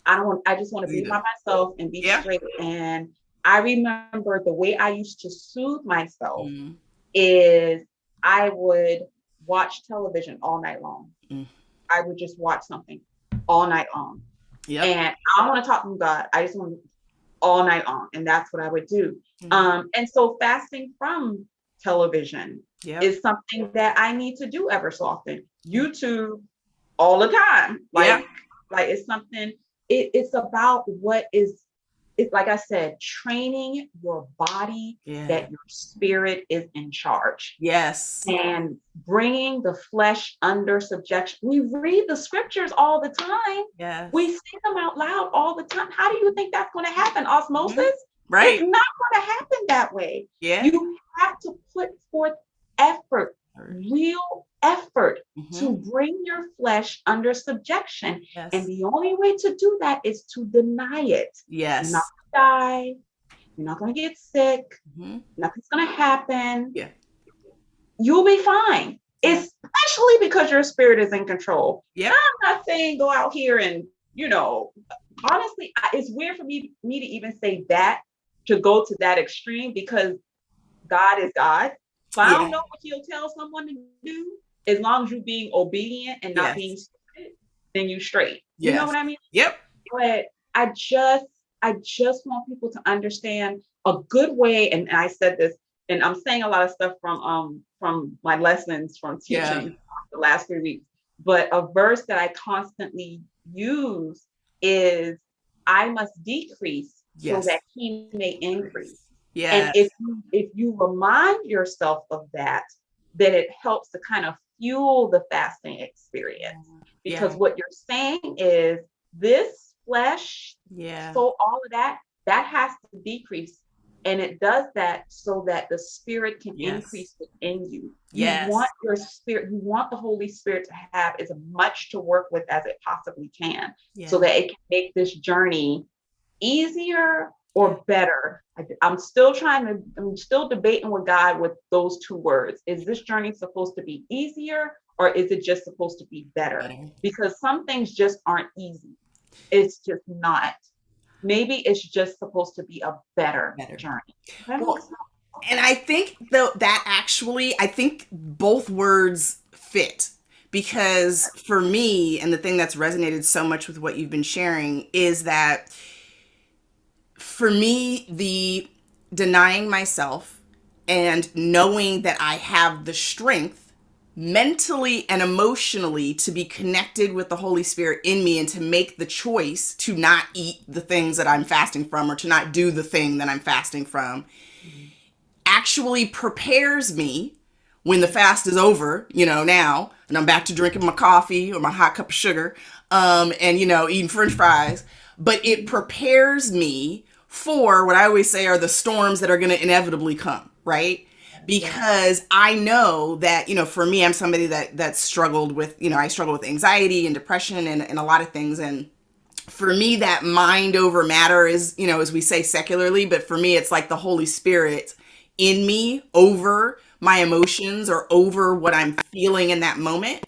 I just want to be by myself and be straight. And I remember the way I used to soothe myself is I would watch television all night long. I would just watch something all night long. Yep. And I don't want to talk to God. I just want to all night long. And that's what I would do. And so fasting from television is something that I need to do ever so often. YouTube all the time. Like it's something, it's about it's like I said, training your body that your spirit is in charge. Yes. And bringing the flesh under subjection. We read the scriptures all the time. Yes. We say them out loud all the time. How do you think that's going to happen? Osmosis? Right. It's not going to happen that way. Yeah. You have to put forth effort, real effort to bring your flesh under subjection. Yes. And the only way to do that is to deny it. Yes. You're not going to die. You're not going to get sick. Nothing's going to happen. Yeah. You'll be fine, especially because your spirit is in control. Yeah. I'm not saying go out here and, honestly, it's weird for me to even say that, to go to that extreme, because God is God. So I don't know what He'll tell someone to do. As long as you're being obedient and not being stupid, then you straight. You know what I mean? Yep. But I just want people to understand a good way. And I said this, and I'm saying a lot of stuff from my lessons from teaching the last 3 weeks. But a verse that I constantly use is, I must decrease so that He may increase. And if you remind yourself of that, then it helps to kind of fuel the fasting experience. Because what you're saying is, this flesh, so all of that has to decrease. And it does that so that the spirit can increase within you. You want your spirit, you want the Holy Spirit to have as much to work with as it possibly can, so that it can make this journey easier or better. I'm still debating with God with those two words. Is this journey supposed to be easier, or is it just supposed to be better? Because some things just aren't easy. It's just not. Maybe it's just supposed to be a better journey. Well, and I think I think both words fit, because for me, and the thing that's resonated so much with what you've been sharing is that for me, the denying myself and knowing that I have the strength mentally and emotionally to be connected with the Holy Spirit in me, and to make the choice to not eat the things that I'm fasting from, or to not do the thing that I'm fasting from, actually prepares me when the fast is over, now, and I'm back to drinking my coffee or my hot cup of sugar, and, eating French fries. But it prepares me for what I always say are the storms that are going to inevitably come, right? Because I know that, for me, I'm somebody that struggled with, I struggle with anxiety and depression and a lot of things. And for me, that mind over matter is, as we say secularly, but for me, it's like the Holy Spirit in me over my emotions or over what I'm feeling in that moment.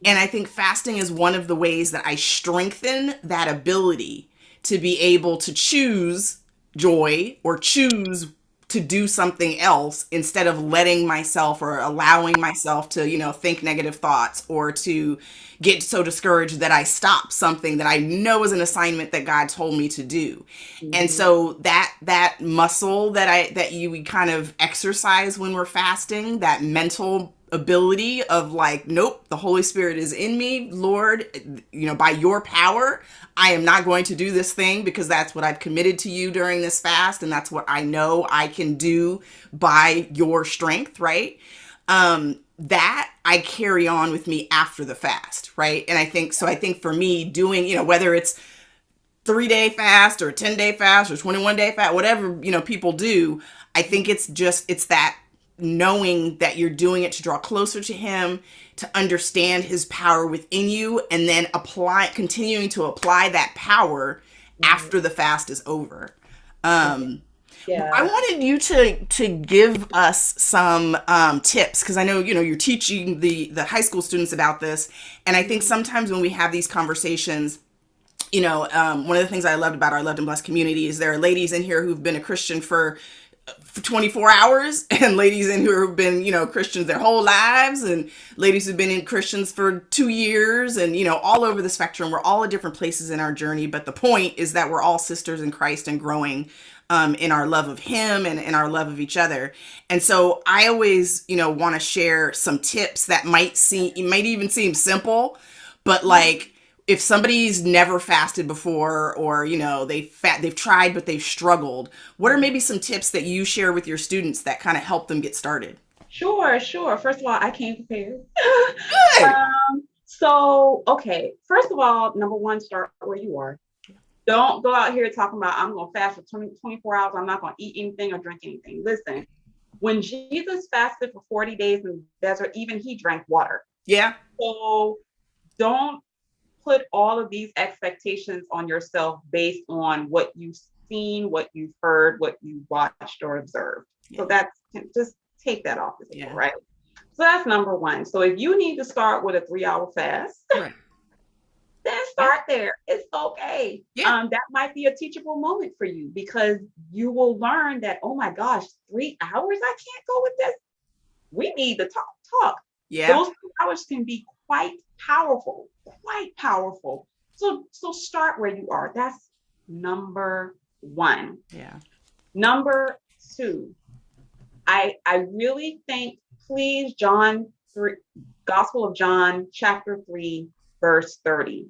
And I think fasting is one of the ways that I strengthen that ability to be able to choose joy or choose to do something else instead of letting myself or allowing myself to, think negative thoughts or to get so discouraged that I stop something that I know is an assignment that God told me to do. Mm-hmm. And so that muscle that we kind of exercise when we're fasting, that mental ability of like, nope, the Holy Spirit is in me, Lord, by your power, I am not going to do this thing because that's what I've committed to you during this fast. And that's what I know I can do by your strength. Right. That I carry on with me after the fast. Right. And I think for me doing, whether it's 3-day fast or 10-day fast or 21-day fast, whatever, people do, I think it's that knowing that you're doing it to draw closer to him, to understand his power within you, and then continuing to apply that power after the fast is over. I wanted you to give us some tips, because I know, you're teaching the high school students about this. And I think sometimes when we have these conversations, one of the things I loved about our Loved and Blessed community is there are ladies in here who've been a Christian for 24 hours and ladies in who have been, Christians their whole lives, and ladies who've been in Christians for 2 years, and, all over the spectrum. We're all at different places in our journey. But the point is that we're all sisters in Christ and growing in our love of him and in our love of each other. And so I always, want to share some tips that might even seem simple, but like, if somebody's never fasted before, or, they've tried, but they've struggled, what are maybe some tips that you share with your students that kind of help them get started? Sure. First of all, I came prepared. Good. Okay. First of all, number one, start where you are. Don't go out here talking about, I'm going to fast for 24 hours. I'm not going to eat anything or drink anything. Listen, when Jesus fasted for 40 days in the desert, even he drank water. Yeah. So don't put all of these expectations on yourself based on what you've seen, what you've heard, what you watched or observed. Yeah. So that's, just take that off the table, right? So that's number one. So if you need to start with a 3-hour fast, right, then start there. It's okay. Yeah. That might be a teachable moment for you, because you will learn that, oh my gosh, 3 hours, I can't go with this. We need to talk. Yeah. Those 3 hours can be quite powerful. So start where you are. That's number one. Yeah. Number two, I really think, please, Gospel of John, chapter 3, verse 30.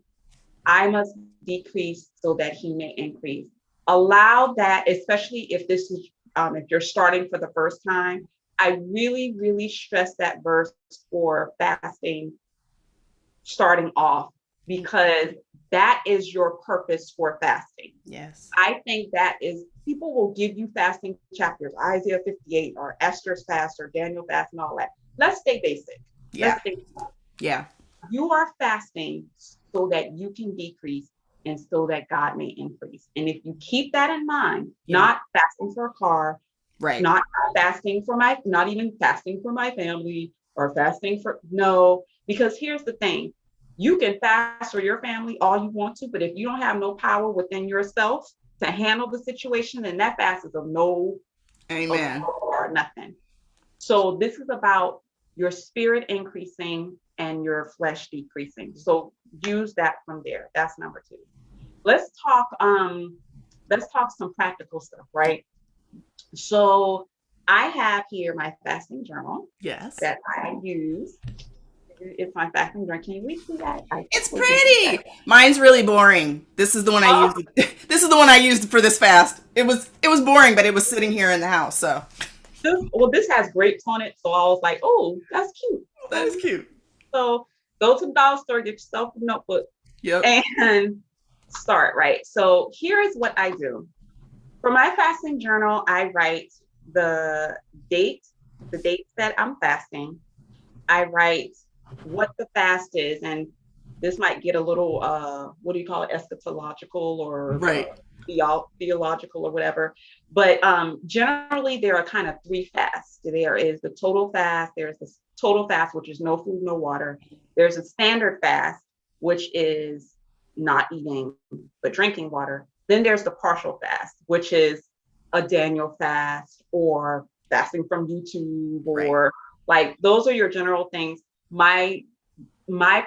I must decrease so that he may increase. Allow that, especially if this is if you're starting for the first time. I really, really stress that verse for fasting starting off, because that is your purpose for fasting. Yes. I think that is, people will give you fasting chapters, Isaiah 58 or Esther's fast or Daniel fast and all that. Let's stay basic. Yeah. Yeah. You are fasting so that you can decrease and so that God may increase. And if you keep that in mind, not fasting for a car, right, not even fasting for my family or fasting for, no, because here's the thing. You can fast for your family all you want to, but if you don't have no power within yourself to handle the situation, then that fast is of no, amen, or nothing. So this is about your spirit increasing and your flesh decreasing. So use that from there. That's number two. Let's talk some practical stuff, right? So I have here my fasting journal. Yes. That I use. It's my fasting journal. Can you see that? It's pretty. Mine's really boring. This is the one I used. This is the one I used for this fast. It was boring, but it was sitting here in the house. So. This has grapes on it, so I was like, oh, that's cute. That is cute. So go to the dollar store, get yourself a notebook. Yep. And start, right? So here's what I do. For my fasting journal, I write the dates that I'm fasting. I write what the fast is. And this might get a little, what do you call it, eschatological or right. Theological or whatever. But generally, there are kind of three fasts. There is the total fast. There's the total fast, which is no food, no water. There's a standard fast, which is not eating, but drinking water. Then there's the partial fast, which is a Daniel fast or fasting from YouTube, or like those are your general things. My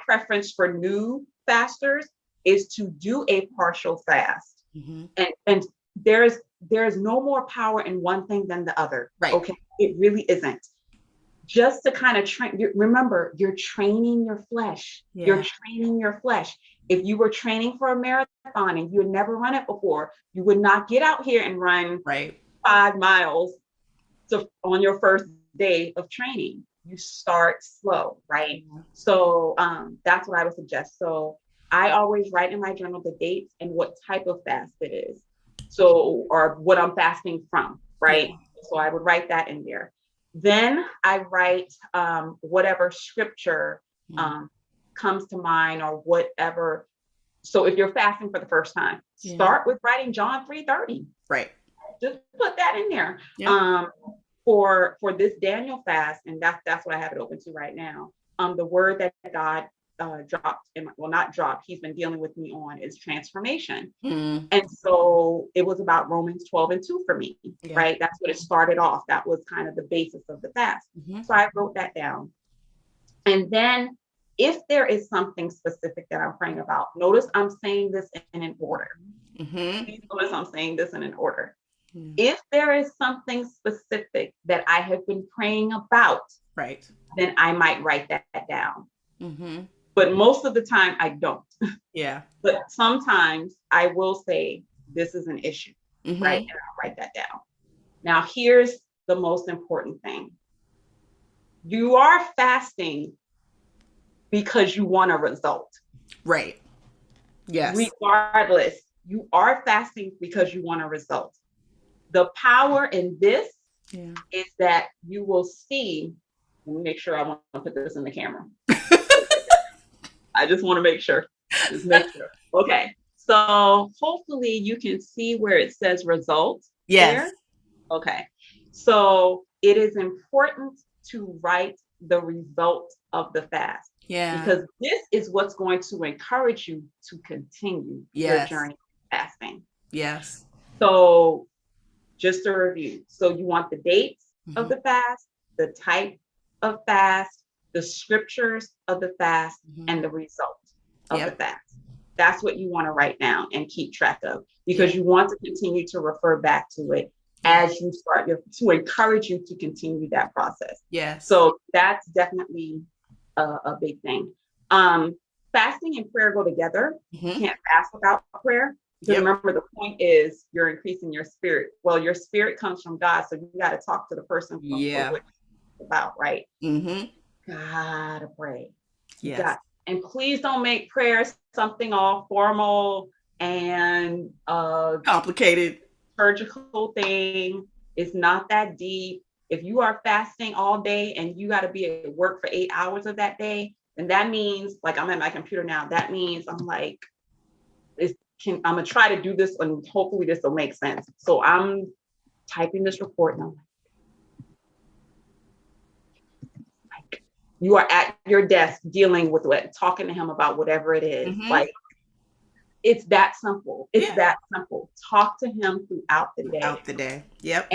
preference for new fasters is to do a partial fast. And there's no more power in one thing than the other. Right. Okay. It really isn't. Just to kind of train, remember, you're training your flesh. Yeah. You're training your flesh. If you were training for a marathon and you had never run it before, you would not get out here and run 5 miles on your first day of training. You start slow, right? So that's what I would suggest. So I always write in my journal the dates and what type of fast it is. So, or what I'm fasting from, right? So I would write that in there. Then I write whatever scripture comes to mind or whatever. So if you're fasting for the first time, start with writing John 3:30. Right. Just put that in there. For this Daniel fast, and that's what I have it open to right now. The word that God dropped, not dropped, he's been dealing with me on is transformation. And so it was about Romans 12:2 for me, right? That's what it started off. That was kind of the basis of the fast. So I wrote that down. And then if there is something specific that I'm praying about, notice I'm saying this in an order. Please notice I'm saying this in an order. If there is something specific that I have been praying about, then I might write that down. But most of the time I don't. But sometimes I will say, this is an issue, right? And I'll write that down. Now, here's the most important thing. You are fasting because you want a result. Right. Yes. Regardless, you are fasting because you want a result. The power in this is that you will see. Let me make sure I want to put this in the camera. I just want to make sure. Just make sure. Okay. So hopefully you can see where it says result. Yes. There. Okay. So it is important to write the result of the fast. Because this is what's going to encourage you to continue your journey of fasting. Yes. So just to review. So you want the dates of the fast, the type of fast, the scriptures of the fast, and the result of the fast. That's what you want to write down and keep track of, because you want to continue to refer back to it as you start to encourage you to continue that process. So that's definitely a big thing. Fasting and prayer go together. You can't fast without prayer. Because remember, the point is you're increasing your spirit. Well, your spirit comes from God, so you got to talk to the person what it's about, right? Gotta pray. And please don't make prayer something all formal and complicated, surgical thing. It's not that deep. If you are fasting all day and you got to be at work for 8 hours of that day, then that means, like, I'm at my computer now. That means I'm like, I'm gonna try to do this and hopefully this will make sense. So I'm typing this report now. Like, you are at your desk dealing with talking to him about whatever it is. Like, it's that simple. It's that simple. Talk to him throughout the day. Yep.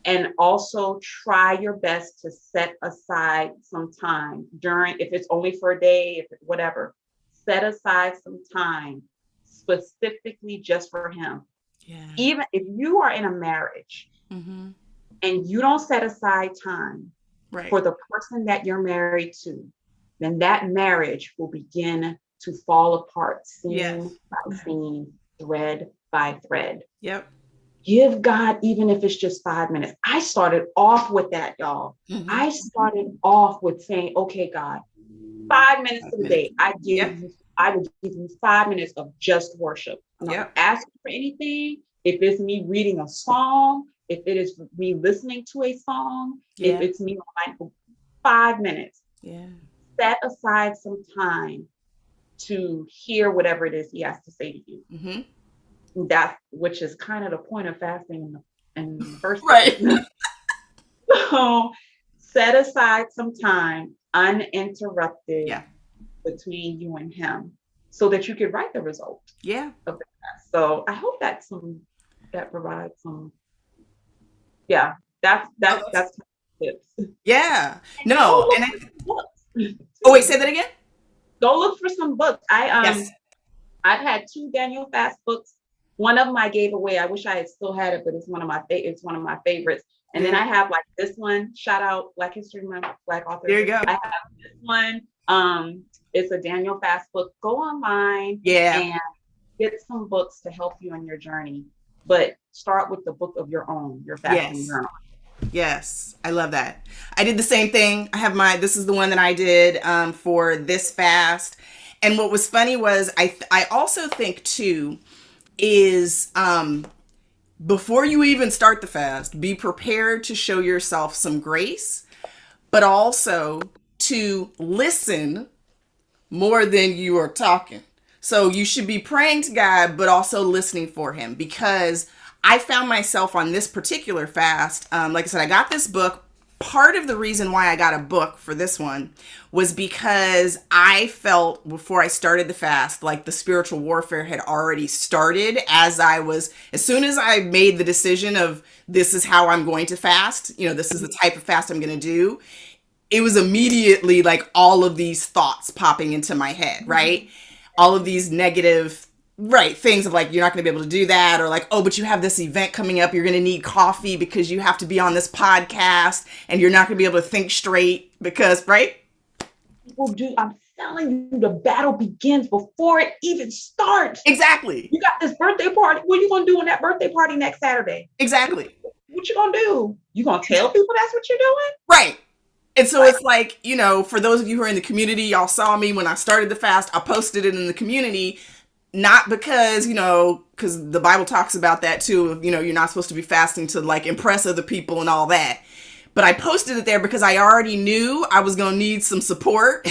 And also try your best to set aside some time if it's only for a day, whatever, set aside some time specifically just for him. Even if you are in a marriage and you don't set aside time for the person that you're married to, then that marriage will begin to fall apart scene by scene, thread by thread. Give God, even if it's just 5 minutes. I started off with that, y'all. I started off with saying, okay, God, 5 minutes of the day, I will give you 5 minutes of just worship. I'm not asking for anything. If it's me reading a song, if it is me listening to a song, if it's me on 5 minutes. Set aside some time to hear whatever it is he has to say to you. Which is kind of the point of fasting in the first place. Right. So set aside some time uninterrupted between you and him so that you could write the result of the fast. So I hope that provides some, that's tips. Yeah. No. Oh, wait, say that again? Go look for some books. I've had 2 Daniel fast books. One of them I gave away. I wish I had still had it, but it's one of my favorites. And then I have like this one, shout out Black History Month, Black authors. There you go. I have this one. It's a Daniel fast book. Go online and get some books to help you in your journey. But start with the book of your own, your fasting journal. Yes, I love that. I did the same thing. I have this is the one that I did for this fast. And what was funny was I also think too is before you even start the fast, be prepared to show yourself some grace, but also to listen more than you are talking. So you should be praying to God, but also listening for him, because I found myself on this particular fast. Like I said, I got this book. Part of the reason why I got a book for this one was because I felt before I started the fast, like the spiritual warfare had already started as soon as I made the decision of this is how I'm going to fast, this is the type of fast I'm going to do. It was immediately like all of these thoughts popping into my head, right? All of these negative things of like, you're not going to be able to do that, or like, oh, but you have this event coming up, you're going to need coffee because you have to be on this podcast, and you're not going to be able to think straight because, right? Well, dude, I'm telling you, the battle begins before it even starts. Exactly. You got this birthday party. What are you going to do on that birthday party next Saturday? Exactly. What you going to do? You going to tell people that's what you're doing? Right. And so it's like, for those of you who are in the community, y'all saw me when I started the fast, I posted it in the community. Not because, because the Bible talks about that too. You're not supposed to be fasting to like impress other people and all that. But I posted it there because I already knew I was going to need some support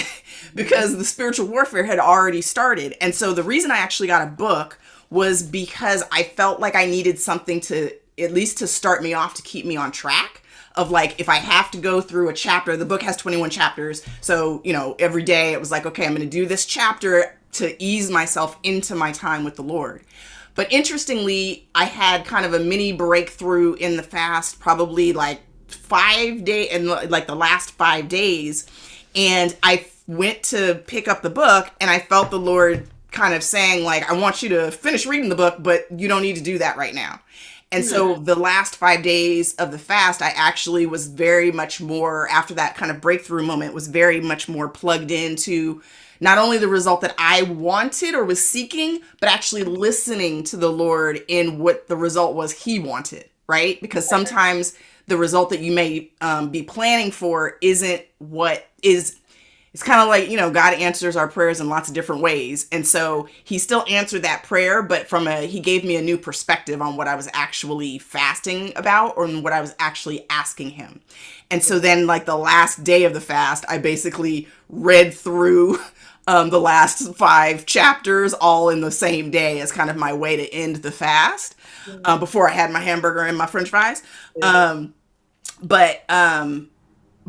because the spiritual warfare had already started. And so the reason I actually got a book was because I felt like I needed something to, at least to start me off, to keep me on track of like, if I have to go through a chapter, the book has 21 chapters. So, every day it was like, okay, I'm going to do this chapter to ease myself into my time with the Lord. But interestingly, I had kind of a mini breakthrough in the fast, probably like 5 days, and like the last 5 days. And I went to pick up the book and I felt the Lord kind of saying like, I want you to finish reading the book, but you don't need to do that right now. And so the last 5 days of the fast, I actually was very much more, after that kind of breakthrough moment, was very much more plugged into not only the result that I wanted or was seeking, but actually listening to the Lord in what the result was he wanted, right? Because sometimes the result that you may be planning for isn't what is. It's kind of like, God answers our prayers in lots of different ways. And so he still answered that prayer, but he gave me a new perspective on what I was actually fasting about, or what I was actually asking him. And so then like the last day of the fast, I basically read through the last 5 chapters all in the same day as kind of my way to end the fast before I had my hamburger and my French fries.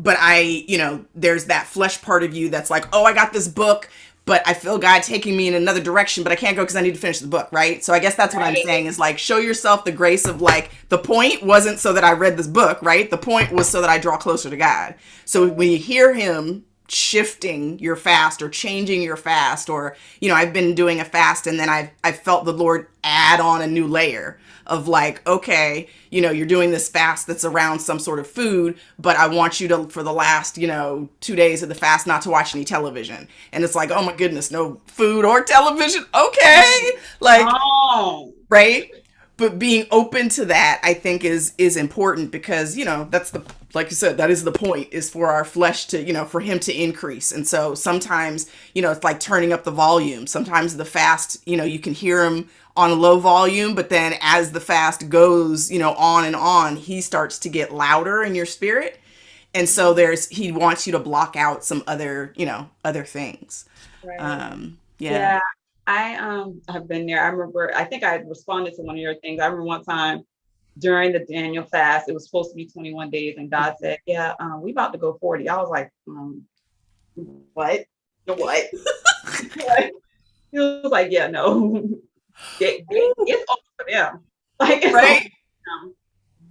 But I, there's that flesh part of you that's like, oh, I got this book, but I feel God taking me in another direction, but I can't go because I need to finish the book, right? So I guess that's what I'm saying is like, show yourself the grace of like, the point wasn't so that I read this book, right? The point was so that I draw closer to God. So when you hear him shifting your fast or changing your fast, or, I've been doing a fast and then I've felt the Lord add on a new layer of like, okay, you're doing this fast that's around some sort of food, but I want you to, for the last, 2 days of the fast, not to watch any television. And it's like, oh my goodness, no food or television. Okay. Like, right. But being open to that, I think is important because, that's like you said, that is the point, is for our flesh to, for him to increase. And so sometimes, it's like turning up the volume. Sometimes the fast, you can hear him on a low volume, but then as the fast goes, on and on, he starts to get louder in your spirit. And so he wants you to block out some other, other things. Right. Yeah. I've been there. I remember, I think I responded to one of your things. I remember one time during the Daniel fast, it was supposed to be 21 days, and God said, "Yeah, we about to go 40." I was like, "What? The what?" He was like, "Yeah, no, it's over for them. Like it's over Right. for them.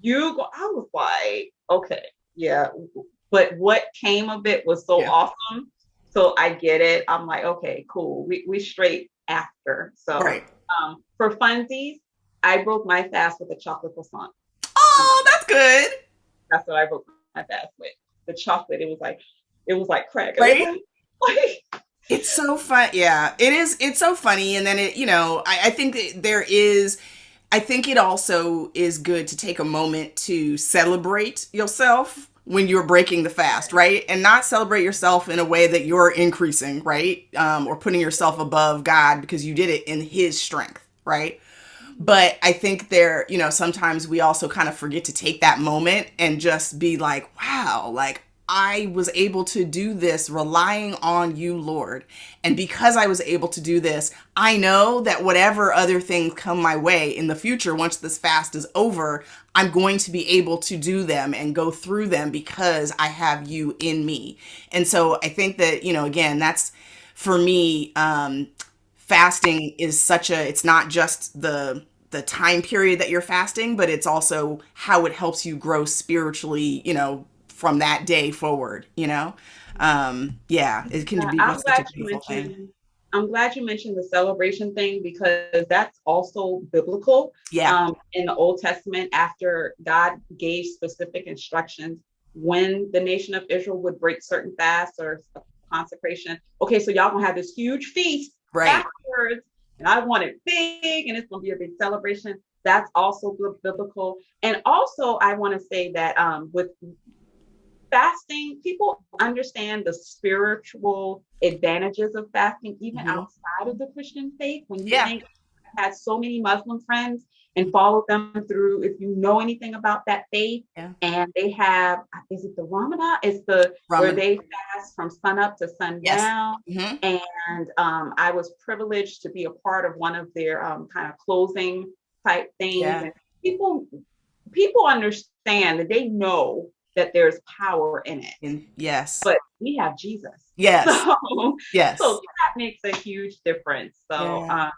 You go." I was like, "Okay, yeah," but what came of it was so Yeah. awesome. So I get it. I'm like, okay, cool. We straight after. So Right. for funsies, I broke my fast with a chocolate croissant. Um, Oh, that's good. that's what I broke my fast with. The chocolate. It was like crack. It was Right. like It's so fun. Yeah, it is. It's so funny. And then I think that there is, I think it also is good to take a moment to celebrate yourself when you're breaking the fast, right? And not celebrate yourself in a way that you're increasing, right? Or putting yourself above God because you did it in His strength, right? But I think sometimes we also kind of forget to take that moment and just be like, wow, like I was able to do this relying on you, Lord. And because I was able to do this, I know that whatever other things come my way in the future, once this fast is over, I'm going to be able to do them and go through them because I have you in me. And so I think that, again, that's for me, fasting is it's not just the time period that you're fasting, but it's also how it helps you grow spiritually, from that day forward, yeah, it can Yeah, be such a beautiful thing. I'm glad you mentioned the celebration thing because that's also biblical. Yeah. In the Old Testament, after God gave specific instructions when the nation of Israel would break certain fasts or consecration. Okay, so y'all gonna have this huge feast Right. afterwards, and I want it big, and it's gonna be a big celebration. That's also biblical. And also, I want to say that with fasting, people understand the spiritual advantages of fasting, even Hmm. outside of the Christian faith. When you Yeah. think I've had so many Muslim friends and followed them through, if you know anything about that faith, Yeah. and they have, is it the Ramadan? It's the where Ramen. they fast from sun up to Yes. sundown. Hmm. And I was privileged to be a part of one of their kind of closing type things. Yeah. And people understand that they know that there's power in it, Yes. but we have Jesus. Yes. So, Yes. so that makes a huge difference. So Yeah.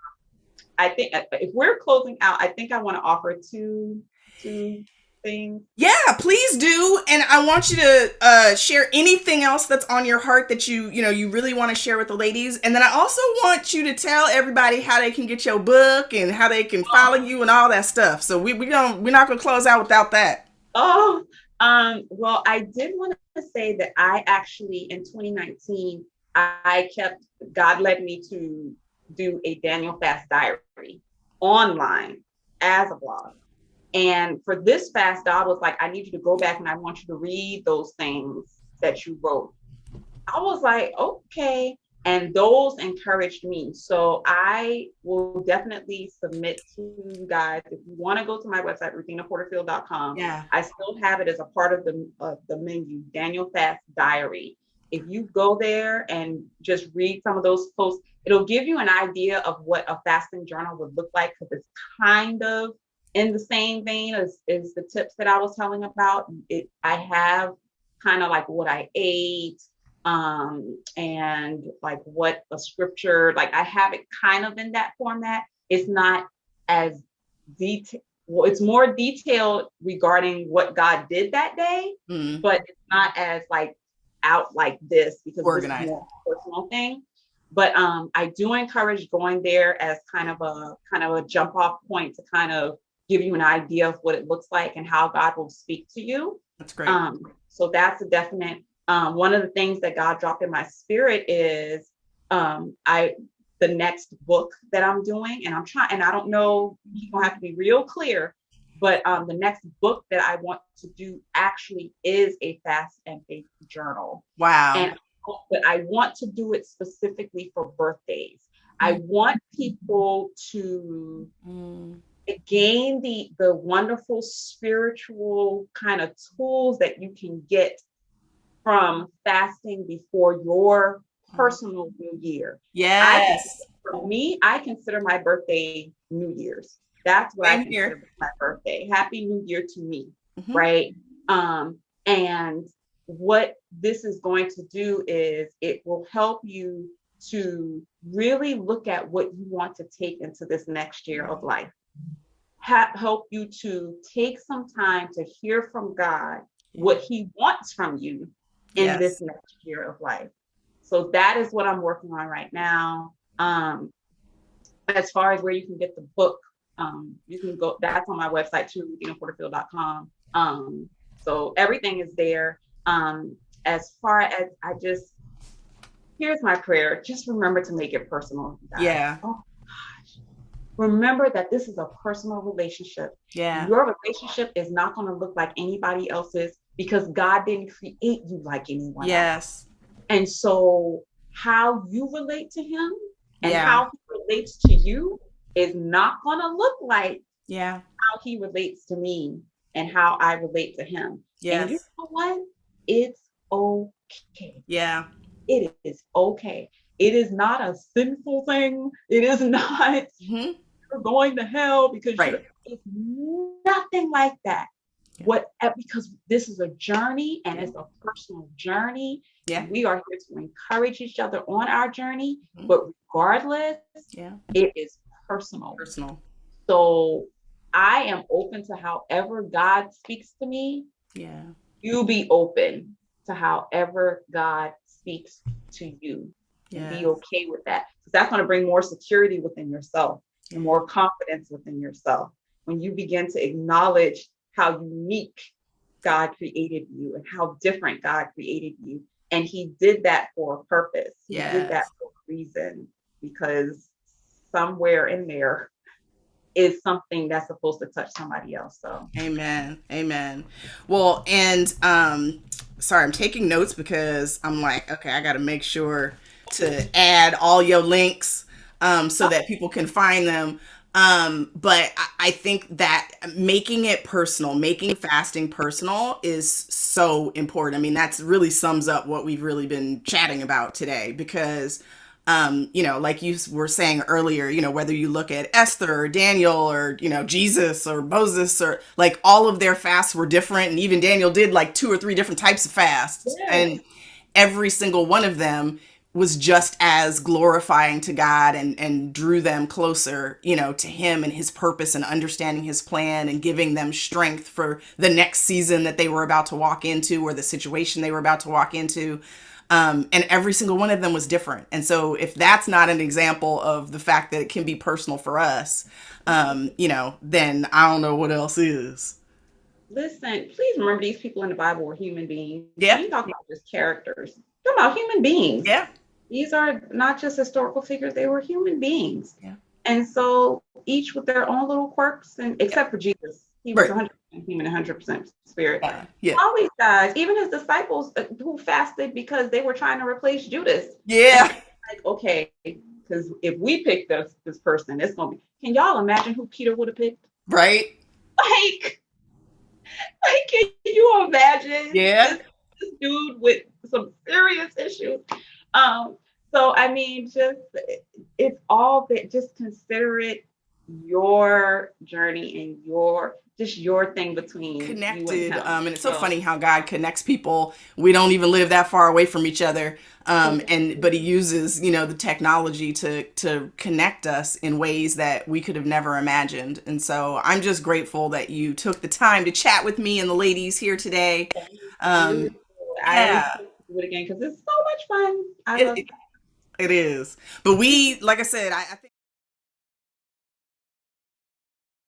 I think if we're closing out, I think I want to offer two things. Yeah, please do. And I want you to share anything else that's on your heart that you really want to share with the ladies. And then I also want you to tell everybody how they can get your book and how they can follow you and all that stuff. So we're not gonna close out without that. Oh, well, I did want to say that I actually in 2019 God led me to do a Daniel fast diary online as a blog. And for this fast, God was like, I need you to go back and I want you to read those things that you wrote. I was like, okay. And those encouraged me. So I will definitely submit to you guys. If you want to go to my website, ruthennaporterfield.com, Yeah. I still have it as a part of the menu, Daniel Fast Diary. If you go there and just read some of those posts, it'll give you an idea of what a fasting journal would look like because it's kind of in the same vein as the tips that I was telling about. I have kind of like what I ate, and like what a scripture, like I have it kind of in that format. It's not as detailed, well, it's more detailed regarding what God did that day, Mm. but it's not as like out like this because this is Organized. more a personal thing. But I do encourage going there as kind of a jump off point to kind of give you an idea of what it looks like and how God will speak to you. That's great. So that's a definite. One of the things that God dropped in my spirit is I the next book that I'm doing, and I'm trying, and I don't know, you're gonna have to be real clear, but the next book that I want to do actually is a fast and faith journal. Wow. And but I want to do it specifically for birthdays. I want people to Mm. gain the wonderful spiritual kind of tools that you can get from fasting before your personal New Year. Yes. For me, I consider my birthday New Year's. That's what I Same here. consider my birthday. Happy New Year to me, Mm-hmm. right? And what this is going to do is it will help you to really look at what you want to take into this next year of life. Help you to take some time to hear from God what He wants from you in this Yes. next year of life. So that is what I'm working on right now. As far as where you can get the book, you can go, that's on my website too, ruthennaporterfield.com. So everything is there. As far as here's my prayer, just remember to make it personal, guys. Yeah. Oh gosh. Remember that this is a personal relationship. Yeah. Your relationship is not going to look like anybody else's because God didn't create you like anyone else. And so how you relate to Him and how He relates to you is not going to look like how He relates to me and how I relate to Him. And you know what? It's okay. Yeah. It is okay. It is not a sinful thing. It is not you're going to hell because it's nothing like that. Because this is a journey and it's a personal journey. We are here to encourage each other on our journey, but regardless, it is personal. So I am open to however God speaks to me. You be open to however God speaks to you. And be okay with that. Because that's going to bring more security within yourself and more confidence within yourself. When you begin to acknowledge how unique God created you and how different God created you. And He did that for a purpose. He did that for a reason, because somewhere in there is something that's supposed to touch somebody else. So Amen. Well, and sorry, I'm taking notes because I'm like, okay, I got to make sure to add all your links so that people can find them. But I think that making it personal, making fasting personal is so important. I mean, that's really sums up what we've really been chatting about today, because like you were saying earlier, whether you look at Esther or Daniel or, Jesus or Moses, or like all of their fasts were different. And even Daniel did like 2 or 3 different types of fasts. And every single one of them was just as glorifying to God and drew them closer, to Him and His purpose and understanding His plan and giving them strength for the next season that they were about to walk into or the situation they were about to walk into. And every single one of them was different. And so if that's not an example of the fact that it can be personal for us, then I don't know what else is. Listen, please remember these people in the Bible were human beings. Yeah. We talking about just characters. We're talking about human beings. Yeah. These are not just historical figures, they were human beings. Yeah. And so each with their own little quirks, and except for Jesus, He was 100% human, 100% spirit. All these guys, even His disciples who fasted because they were trying to replace Judas. Like, okay, because if we pick this person, it's gonna be. Can y'all imagine who Peter would have picked? Right. Like, can you imagine? Yeah. This dude with some serious issues. So I mean, it's all that. Just consider it your journey and your thing between connected. You and him. And it's so funny how God connects people. We don't even live that far away from each other. But He uses, the technology to connect us in ways that we could have never imagined. And so I'm just grateful that you took the time to chat with me and the ladies here today. I do it again because it's so much fun. I love it. It is. But like I said, I think